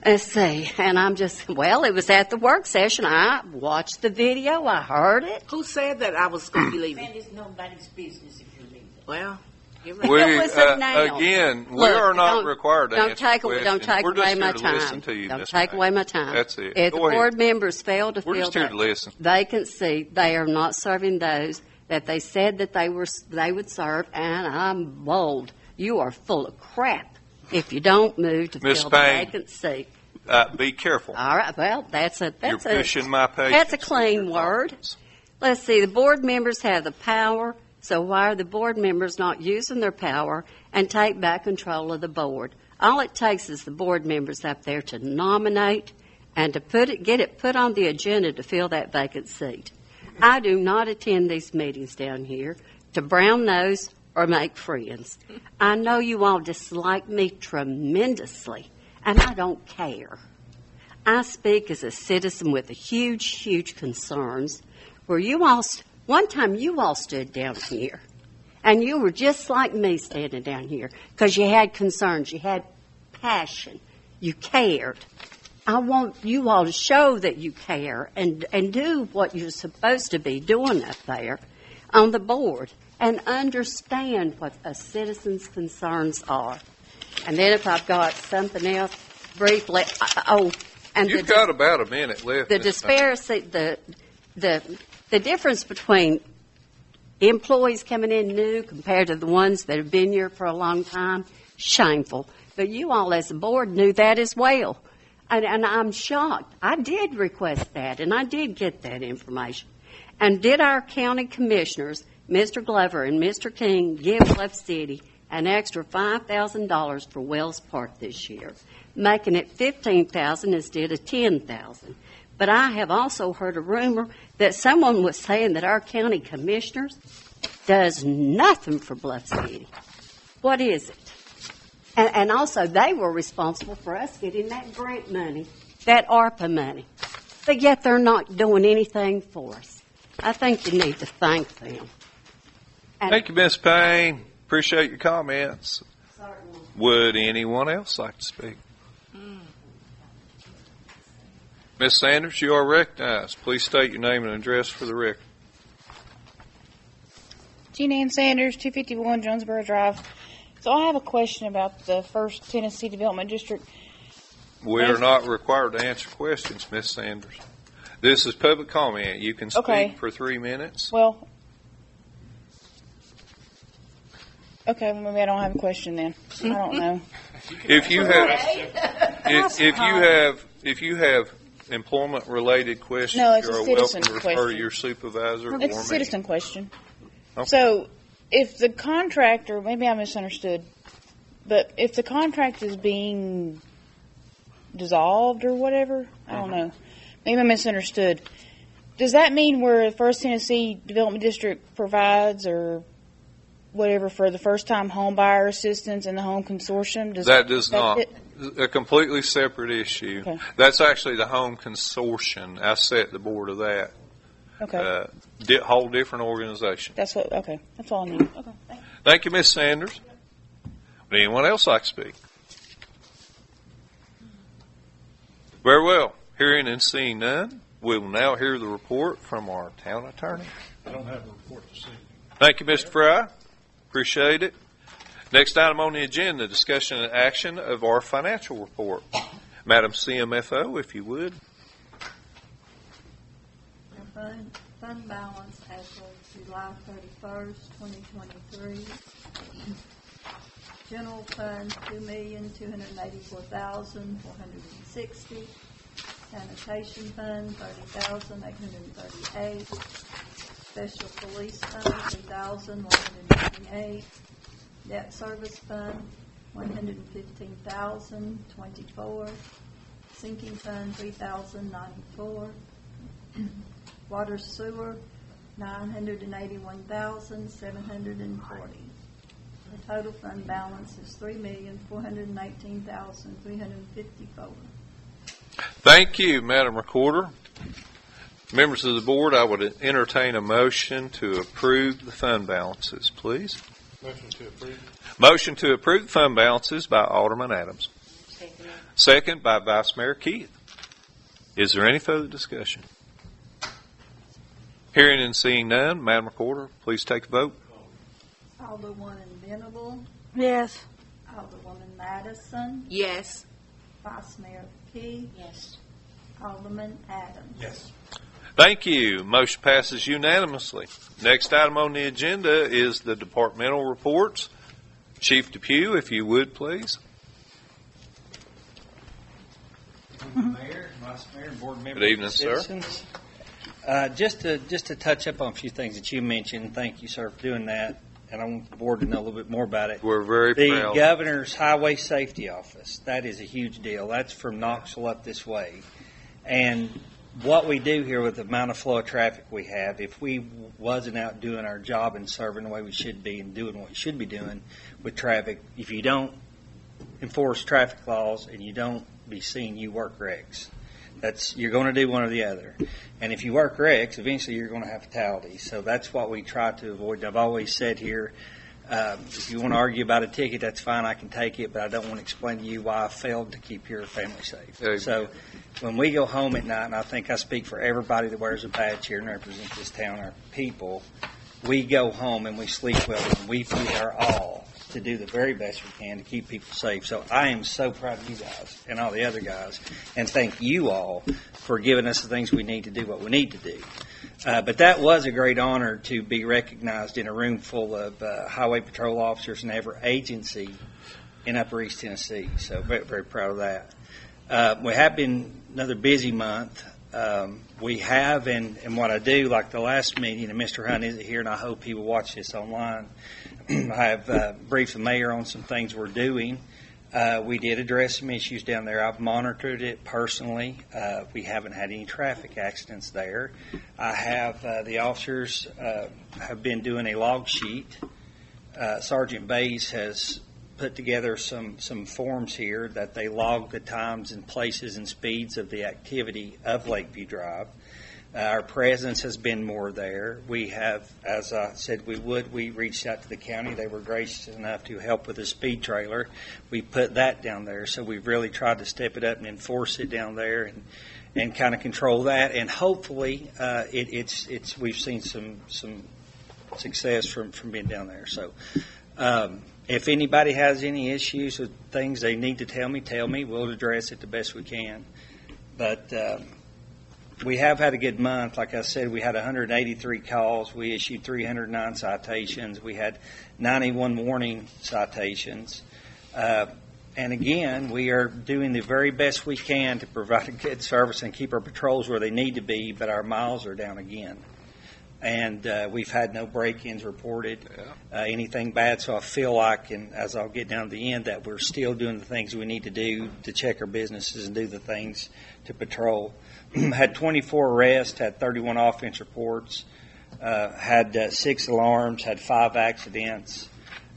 Let's see. And it was at the work session. I watched the video. I heard it. Who said that I was going to be leaving? And it's nobody's business if you're leaving. Well, you're We, right. It was a nail. again, we Look, are not don't- required to don't answer take questions. Don't take We're just away here my to time. listen to you, Don't Miss take Payne. away my time. That's it. If the Go ahead. board members fail to We're fill just here that to listen. vacant seat, they are not serving those that they said that they would serve, and I'm bold. You are full of crap if you don't move to Miss fill the Payne. vacant seat. Be careful. All right. Well, You're pushing my patience. That's a clean word. Let's see. The board members have the power. So why are the board members not using their power and take back control of the board? All it takes is the board members up there to nominate and to get it put on the agenda to fill that vacant seat. I do not attend these meetings down here to brown nose or make friends. I know you all dislike me tremendously, and I don't care. I speak as a citizen with huge concerns where one time you all stood down here, and you were just like me standing down here because you had concerns, you had passion, you cared. I want you all to show that you care and do what you're supposed to be doing up there on the board and understand what a citizen's concerns are. And then if I've got something else briefly, You've got about a minute left. The disparity, the difference between employees coming in new compared to the ones that have been here for a long time, shameful. But you all as a board knew that as well. And I'm shocked. I did request that, and I did get that information. And did our county commissioners, Mr. Glover and Mr. King, give Bluff City an extra $5,000 for Wells Park this year, making it $15,000 instead of $10,000? But I have also heard a rumor that someone was saying that our county commissioners does nothing for Bluff City. What is it? And also, they were responsible for us getting that grant money, that ARPA money. But yet they're not doing anything for us. I think you need to thank them. Thank you, Ms. Payne. Appreciate your comments. Certainly. Would anyone else like to speak? Ms. Sanders, you are recognized. Please state your name and address for the record. Jean Ann Sanders, 251 Jonesboro Drive. So I have a question about the First Tennessee Development District. We are not required to answer questions, Ms. Sanders. This is public comment. You can speak for 3 minutes. Well, okay, maybe I don't have a question then. I don't know. If you have employment related questions, No, it's you're a welcome citizen to refer to question. your supervisor It's or a me. citizen question. Okay. So if the contractor, maybe I misunderstood, but if the contract is being dissolved or whatever, I don't know. Maybe I misunderstood. Does that mean where the First Tennessee Development District provides or whatever for the first-time home buyer assistance and the home consortium? That does not. It? A completely separate issue. Okay. That's actually the home consortium. I set the board of that. Okay. Whole different organization. That's what. Okay. That's all I need. Okay. Thanks. Thank you, Ms. Sanders. Would anyone else like to speak? Very well. Hearing and seeing none, we will now hear the report from our town attorney. I don't have a report this evening. Thank you, Mr. Fry. Appreciate it. Next item on the agenda, discussion and action of our financial report. Madam CMFO, if you would. The fund balance as of July 31st, 2023. General fund, $2,284,460. Sanitation fund, $30,838. Special police fund, $3,198. Debt service fund, $115,024. Sinking fund, $3,094. Water sewer, $981,740. The total fund balance is $3,418,354. Thank you, Madam Recorder. Members of the board, I would entertain a motion to approve the fund balances, please. Motion to approve. Motion to approve the fund balances by Alderman Adams. Second by Vice Mayor Keith. Is there any further discussion? Hearing and seeing none, Madam Recorder, please take a vote. Alderwoman Venable, Yes. Alderwoman Madison, Yes. Vice Mayor Key, Yes. Alderman Adams. Yes. Thank you. Motion passes unanimously. Next item on the agenda is the departmental reports. Chief Depew, if you would, please. Mayor, Vice Mayor, and Board members. Good evening, and sir. citizens. Just to touch up on a few things that you mentioned, thank you, sir, for doing that. And I want the board to know a little bit more about it. We're very The proud. Governor's Highway Safety Office, that is a huge deal. That's from Knoxville up this way. And what we do here with the amount of flow of traffic we have, if we wasn't out doing our job and serving the way we should be and doing what we should be doing with traffic, if you don't enforce traffic laws and you don't be seen, you work wrecks. You're going to do one or the other. And if you work wrecks, eventually you're going to have fatalities. So that's what we try to avoid. And I've always said here, if you want to argue about a ticket, that's fine. I can take it, but I don't want to explain to you why I failed to keep your family safe. Amen. So when we go home at night, and I think I speak for everybody that wears a badge here and represents this town, our people, we go home and we sleep well, and we put our all to do the very best we can to keep people safe. So I am so proud of you guys and all the other guys, and thank you all for giving us the things we need to do what we need to do. But that was a great honor to be recognized in a room full of highway patrol officers and every agency in Upper East Tennessee. So very, very proud of that. We have been another busy month. We have, and what I do, like the last meeting, and Mr. Hunt isn't here, and I hope he will watch this online. I have briefed the mayor on some things we're doing. We did address some issues down there. I've monitored it personally. We haven't had any traffic accidents there. I have the officers have been doing a log sheet. Sergeant Bays has put together some forms here that they log the times and places and speeds of the activity of Lakeview Drive. Our presence has been more there. We have, as I said we would, we reached out to the county. They were gracious enough to help with a speed trailer. We put that down there, so we've really tried to step it up and enforce it down there and kind of control that. And hopefully, we've seen some success from being down there. So, if anybody has any issues with things they need to tell me. We'll address it the best we can. But we have had a good month. Like I said, we had 183 calls. We issued 309 citations. We had 91 warning citations. And again, we are doing the very best we can to provide a good service and keep our patrols where they need to be, but our miles are down again. And we've had no break-ins reported, anything bad. So I feel like, and as I'll get down to the end, that we're still doing the things we need to do to check our businesses and do the things to patrol. Had 24 arrests, had 31 offense reports, had 6 alarms, had 5 accidents,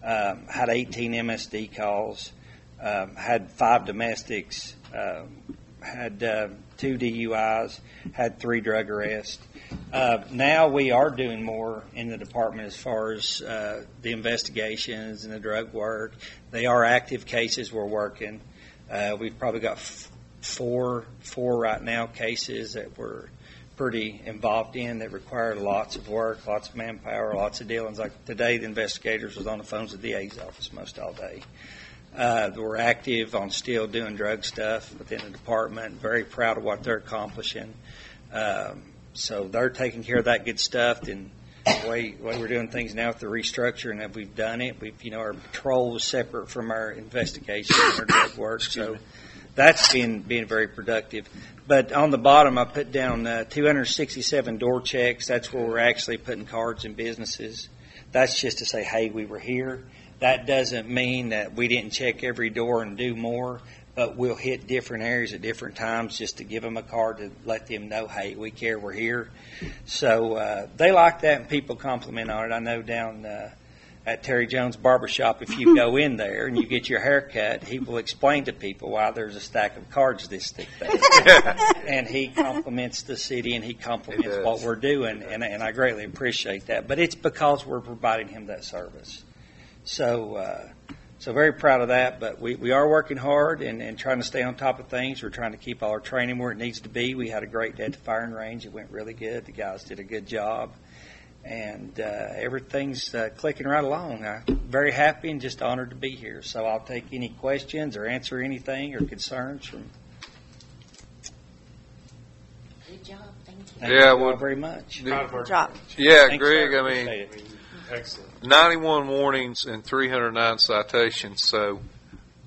had 18 MSD calls, had 5 domestics, had 2 DUIs, had 3 drug arrests. Now we are doing more in the department as far as the investigations and the drug work. They are active cases we're working. We've probably got four right now cases that we're pretty involved in that require lots of work, lots of manpower, lots of dealings. Like today, the investigators was on the phones at the DA's office most all day. We're active on still doing drug stuff within the department. Very proud of what they're accomplishing. So they're taking care of that good stuff. And the way we're doing things now with the restructure, and that we've done it, our patrol is separate from our investigation and our drug work. So that's been very productive. But on the bottom, I put down 267 door checks. That's where we're actually putting cards in businesses. That's just to say, hey, we were here. That doesn't mean that we didn't check every door and do more, but we'll hit different areas at different times just to give them a card to let them know, hey, we care, we're here. So they like that, and people compliment on it. I know down at Terry Jones Barbershop, if you go in there and you get your hair cut, he will explain to people why there's a stack of cards this thick thing. And he compliments the city, and he compliments what we're doing, and I greatly appreciate that. But it's because we're providing him that service. So very proud of that, but we are working hard and trying to stay on top of things. We're trying to keep all our training where it needs to be. We had a great day at the firing range. It went really good. The guys did a good job, and everything's clicking right along. I'm very happy and just honored to be here. So I'll take any questions or answer anything or concerns from. Good job. Thank you. Yeah, Thank you well, all very much. Good job. Yeah, Thanks, Greg, sir. I mean, Appreciate it. Excellent. 91 warnings and 309 citations, so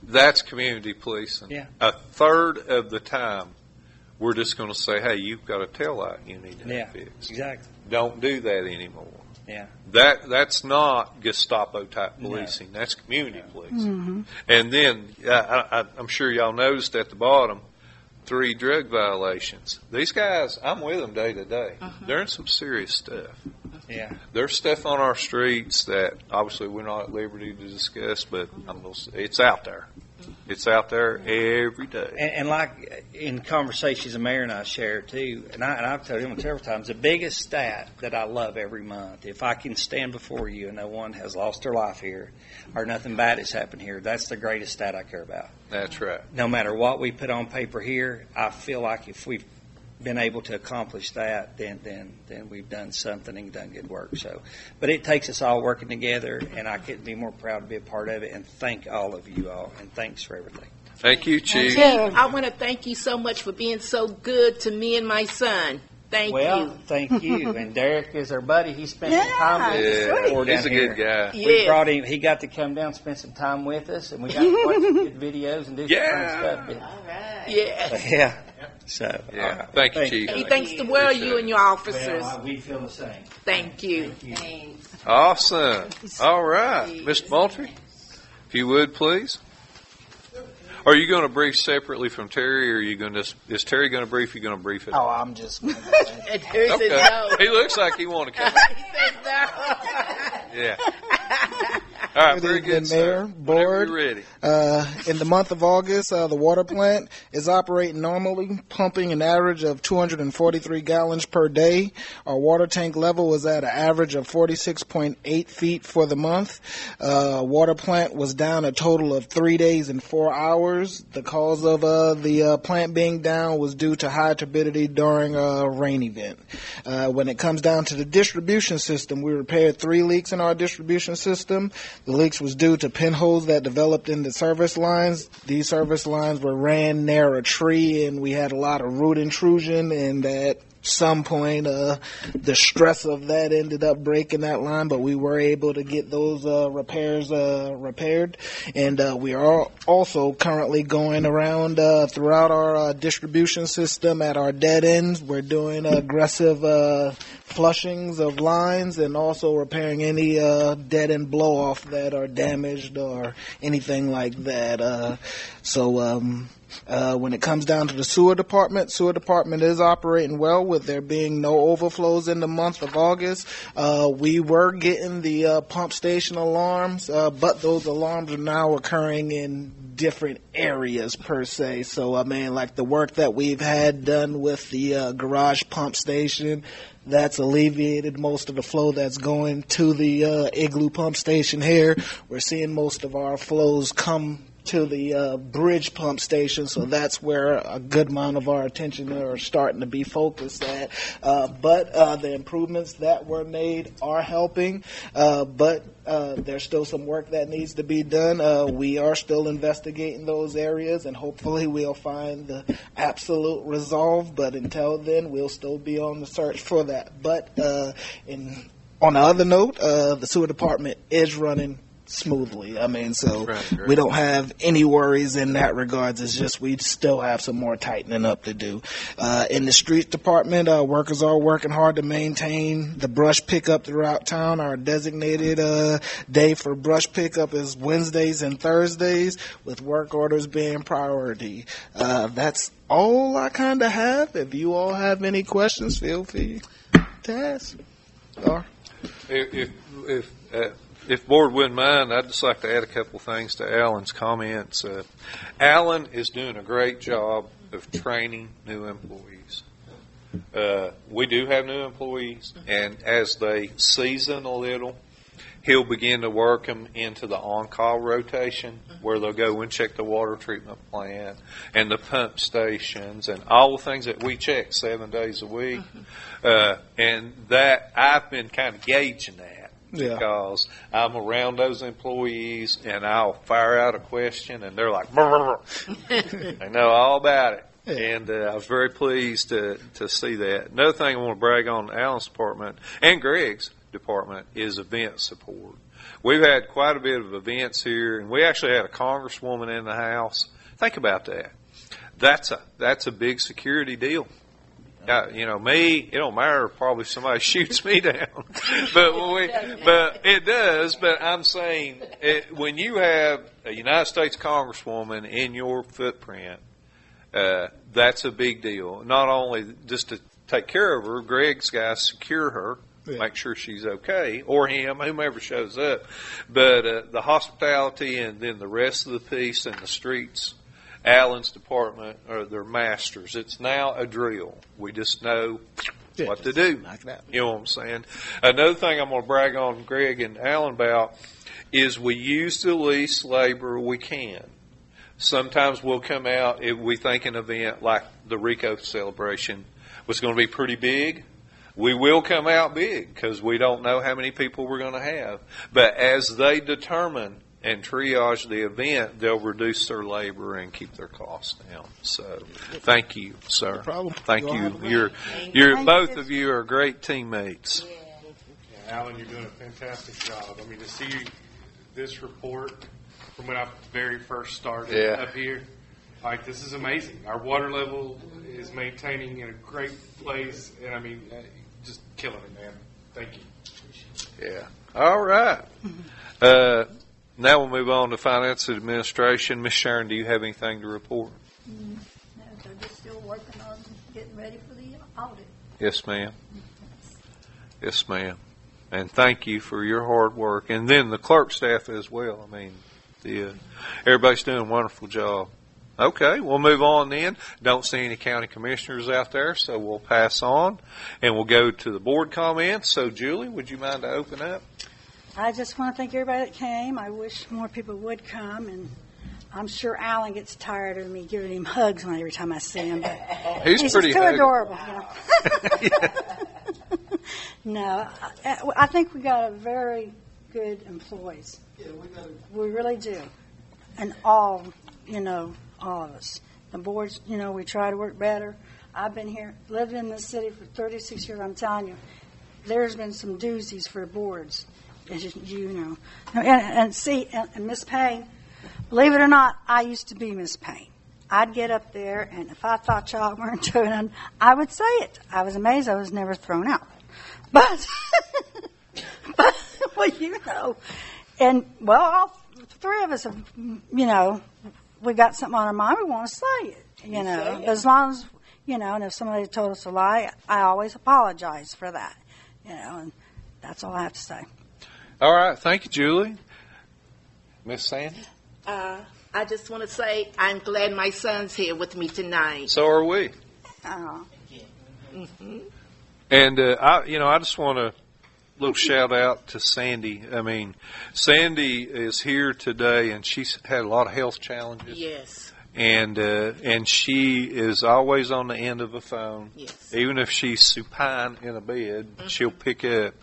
that's community policing. Yeah. A third of the time we're just going to say, hey, you've got a taillight you need to have fixed. Exactly. Don't do that anymore. Yeah. That's not Gestapo type policing. No. That's community policing. And then I'm sure y'all noticed at the bottom, 3 drug violations. These guys, I'm with them day to day. They're in some serious stuff. Yeah. There's stuff on our streets that obviously we're not at liberty to discuss, but it's out there. It's out there every day. And like in conversations the mayor and I share too, and I've told him several times, the biggest stat that I love every month, if I can stand before you and no one has lost their life here or nothing bad has happened here, that's the greatest stat I care about. That's right. No matter what we put on paper here, I feel like if we've been able to accomplish that, then we've done something and done good work. So, but it takes us all working together, and I couldn't be more proud to be a part of it. And thank all of you all, and thanks for everything. Thank you, Chief. I want to thank you so much for being so good to me and my son. Thank you. Thank you. And Derek is our buddy. He spent some time with us before down he's a here. good guy. We brought him. He got to come down, spend some time with us, and we got to watch some good videos and do some fun stuff. All right. Yeah. So, Thank you, Chief. He thanks the world, you and your officers. Well, we feel the same. Thank you. Thanks. Awesome. All right. Mr. Moultrie, if you would, please. Are you going to brief separately from Terry, or are you going to? Is Terry going to brief? You going to brief it? Oh, I'm just. And Terry said Okay. no. He looks like he want to come. He said no. Yeah. All right. Very good, Mayor, sir. Board. Whenever you're ready. In the month of August, the water plant is operating normally, pumping an average of 243 gallons per day. Our water tank level was at an average of 46.8 feet for the month. Water plant was down a total of 3 days and 4 hours. The cause of the plant being down was due to high turbidity during a rain event. When it comes down to the distribution system, we repaired 3 leaks in our distribution system. The leaks was due to pinholes that developed in the service lines. These service lines were ran near a tree, and we had a lot of root intrusion, and at some point the stress of that ended up breaking that line, but we were able to get those repairs repaired. And we are also currently going around throughout our distribution system at our dead ends. We're doing aggressive flushings of lines and also repairing any dead end blow off that are damaged or anything like that. When it comes down to the sewer department is operating well with there being no overflows in the month of August. We were getting the pump station alarms, but those alarms are now occurring in different areas per se. So, like the work that we've had done with the garage pump station, that's alleviated most of the flow that's going to the Igloo pump station here. We're seeing most of our flows come to the bridge pump station, so that's where a good amount of our attention are starting to be focused at. But the improvements that were made are helping, but there's still some work that needs to be done. We are still investigating those areas, and hopefully we'll find the absolute resolve, but until then, we'll still be on the search for that. But on the other note, the sewer department is running smoothly. We don't have any worries in that regards. It's just we still have some more tightening up to do. In the street department, workers are working hard to maintain the brush pickup throughout town. Our designated day for brush pickup is Wednesdays and Thursdays, with work orders being priority. That's all I kind of have. If you all have any questions, feel free to ask. If board wouldn't mind, I'd just like to add a couple things to Alan's comments. Alan is doing a great job of training new employees. We do have new employees, and as they season a little, he'll begin to work them into the on-call rotation, where they'll go and check the water treatment plant and the pump stations and all the things that we check 7 days a week. And that I've been kind of gauging that. Yeah. Because I'm around those employees and I'll fire out a question and they're like, brr. They know all about it. Yeah. And I was very pleased to see that. Another thing I want to brag on Alan's department and Greg's department is event support. We've had quite a bit of events here, and we actually had a congresswoman in the house. Think about that. that's a big security deal. Me, it don't matter if probably somebody shoots me down, but it does. But I'm saying when you have a United States Congresswoman in your footprint, that's a big deal. Not only just to take care of her, Greg's got to secure her, make sure she's okay, or him, whomever shows up. But the hospitality and then the rest of the piece and the streets. Alan's department are their masters. It's now a drill. We just know what to do. You know what I'm saying? Another thing I'm going to brag on Greg and Alan about is we use the least labor we can. Sometimes we'll come out if we think an event like the RICO celebration was going to be pretty big. We will come out big because we don't know how many people we're going to have. But as they determine and triage the event, they'll reduce their labor and keep their costs down. So, thank you, sir. No problem. Thank you. Both of you are great teammates. Yeah, Alan, you're doing a fantastic job. I mean, to see this report from when I very first started up here, like, this is amazing. Our water level is maintaining in a great place, and I mean, just killing it, man. Thank you. Yeah. All right. Now we'll move on to Finance and Administration. Ms. Sharon, do you have anything to report? No, they're just still working on getting ready for the audit. Yes, ma'am. Yes, ma'am. And thank you for your hard work. And then the clerk staff as well. I mean, everybody's doing a wonderful job. Okay, we'll move on then. Don't see any county commissioners out there, so we'll pass on. And we'll go to the board comments. So, Julie, would you mind to open up? I just want to thank everybody that came. I wish more people would come, and I'm sure Alan gets tired of me giving him hugs every time I see him. But he's pretty too adorable. You know? No, I think we got a very good employees. Yeah, we really do, and all of us. The boards, we try to work better. I've been here, lived in this city for 36 years. I'm telling you, there's been some doozies for boards. As you know, and Miss Payne, believe it or not, I used to be Miss Payne. I'd get up there, and if I thought y'all weren't doing it, I would say it. I was amazed I was never thrown out. But well, and all three of us have, we got something on our mind, we want to say it, as long as, and if somebody told us a lie, I always apologize for that, and that's all I have to say. All right. Thank you, Julie. Miss Sandy? I just want to say I'm glad my son's here with me tonight. So are we. Mm-hmm. And, I just want a little shout out to Sandy. I mean, Sandy is here today, and she's had a lot of health challenges. Yes. And she is always on the end of a phone. Yes. Even if she's supine in a bed, she'll pick up.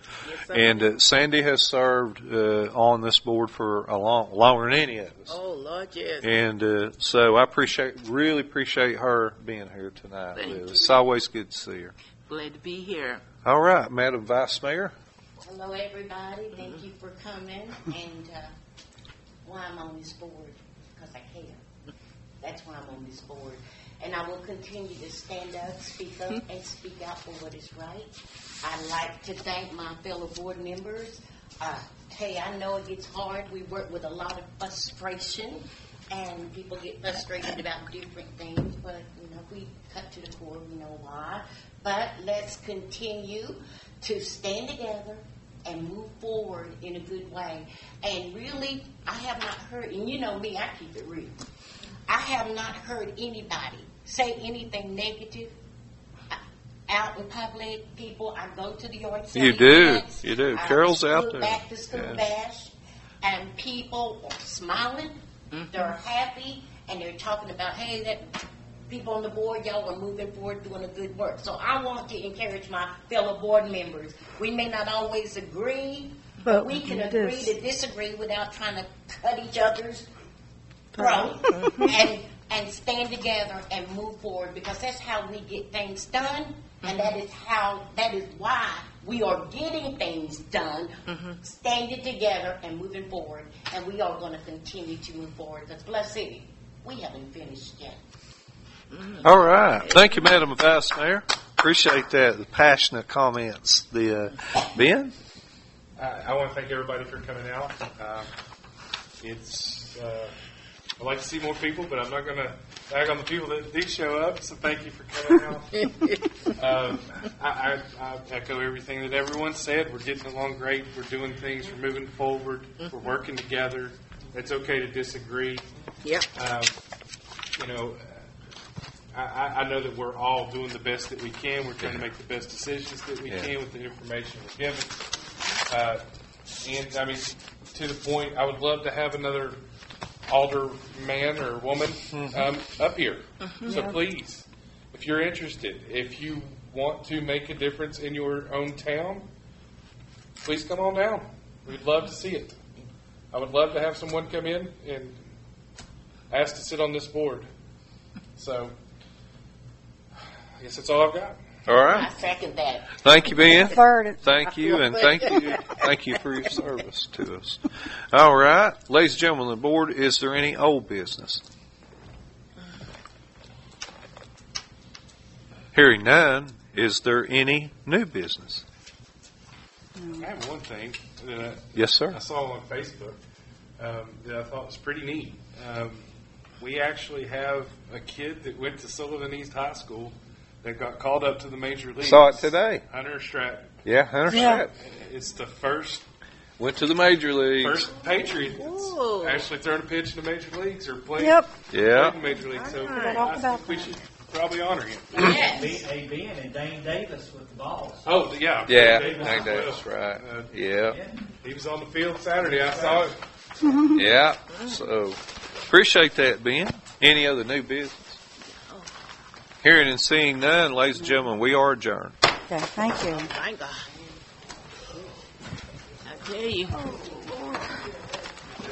Yes, and Sandy has served on this board for longer than any of us. Oh, Lord, yes. And so I really appreciate her being here tonight. It's always good to see her. Glad to be here. All right, Madam Vice Mayor. Hello, everybody. Thank you for coming. And why I'm on this board, because I care. That's why I'm on this board. And I will continue to stand up, speak up, and speak out for what is right. I'd like to thank my fellow board members. Hey, I know it gets hard. We work with a lot of frustration, and people get frustrated about different things. But, we cut to the core, we know why. But let's continue to stand together and move forward in a good way. And really, I have not heard, and you know me, I keep it real. I have not heard anybody say anything negative out in public. People, I go to the yard sale. You do. Carol's out there. Back to school bash, and people are smiling. Mm-hmm. They're happy, and they're talking about, hey, that people on the board, y'all are moving forward, doing a good work. So I want to encourage my fellow board members. We may not always agree, but we can agree to disagree without trying to cut each other's throat and stand together and move forward, because that's how we get things done, and that is why we are getting things done, standing together and moving forward, and we are going to continue to move forward, because Bluff City, we haven't finished yet. All right. Thank you, Madam Vice Mayor. Appreciate that. The passionate comments. Ben? I want to thank everybody for coming out. I'd like to see more people, but I'm not going to bag on the people that do show up, so thank you for coming out. I echo everything that everyone said. We're getting along great. We're doing things. We're moving forward. We're working together. It's okay to disagree. Yep. I know that we're all doing the best that we can. We're trying to make the best decisions that we can with the information we're given. And, I mean, to the point, I would love to have another alder man or woman up here. So please, if you're interested, if you want to make a difference in your own town, please come on down. We'd love to see it. I would love to have someone come in and ask to sit on this board. So I guess that's all I've got. All right. I second that. Thank you, Ben. Third it. Thank you, and thank you for your service to us. All right. Ladies and gentlemen of the board, is there any old business? Hearing none, is there any new business? I have one thing that Yes, sir. I saw on Facebook that I thought was pretty neat. We actually have a kid that went to Sullivan East High School that got called up to the major leagues. Saw it today. Hunter Stratton. Yeah, Hunter Stratton. It's the first Went to the major leagues. First Patriot that's actually thrown a pitch in the major leagues or played, Yep. Yeah. played in the major leagues. So Right. I think we should probably honor him. Yes. Ben and Dane Davis with the balls. Oh, yeah. Yeah, Davis Hank as well. Davis, right. Uh, Yeah. He was on the field Saturday. I saw it. Yeah. So, appreciate that, Ben. Any other new business? Hearing and seeing none, ladies and gentlemen, we are adjourned. Okay, thank you. My God. I tell you.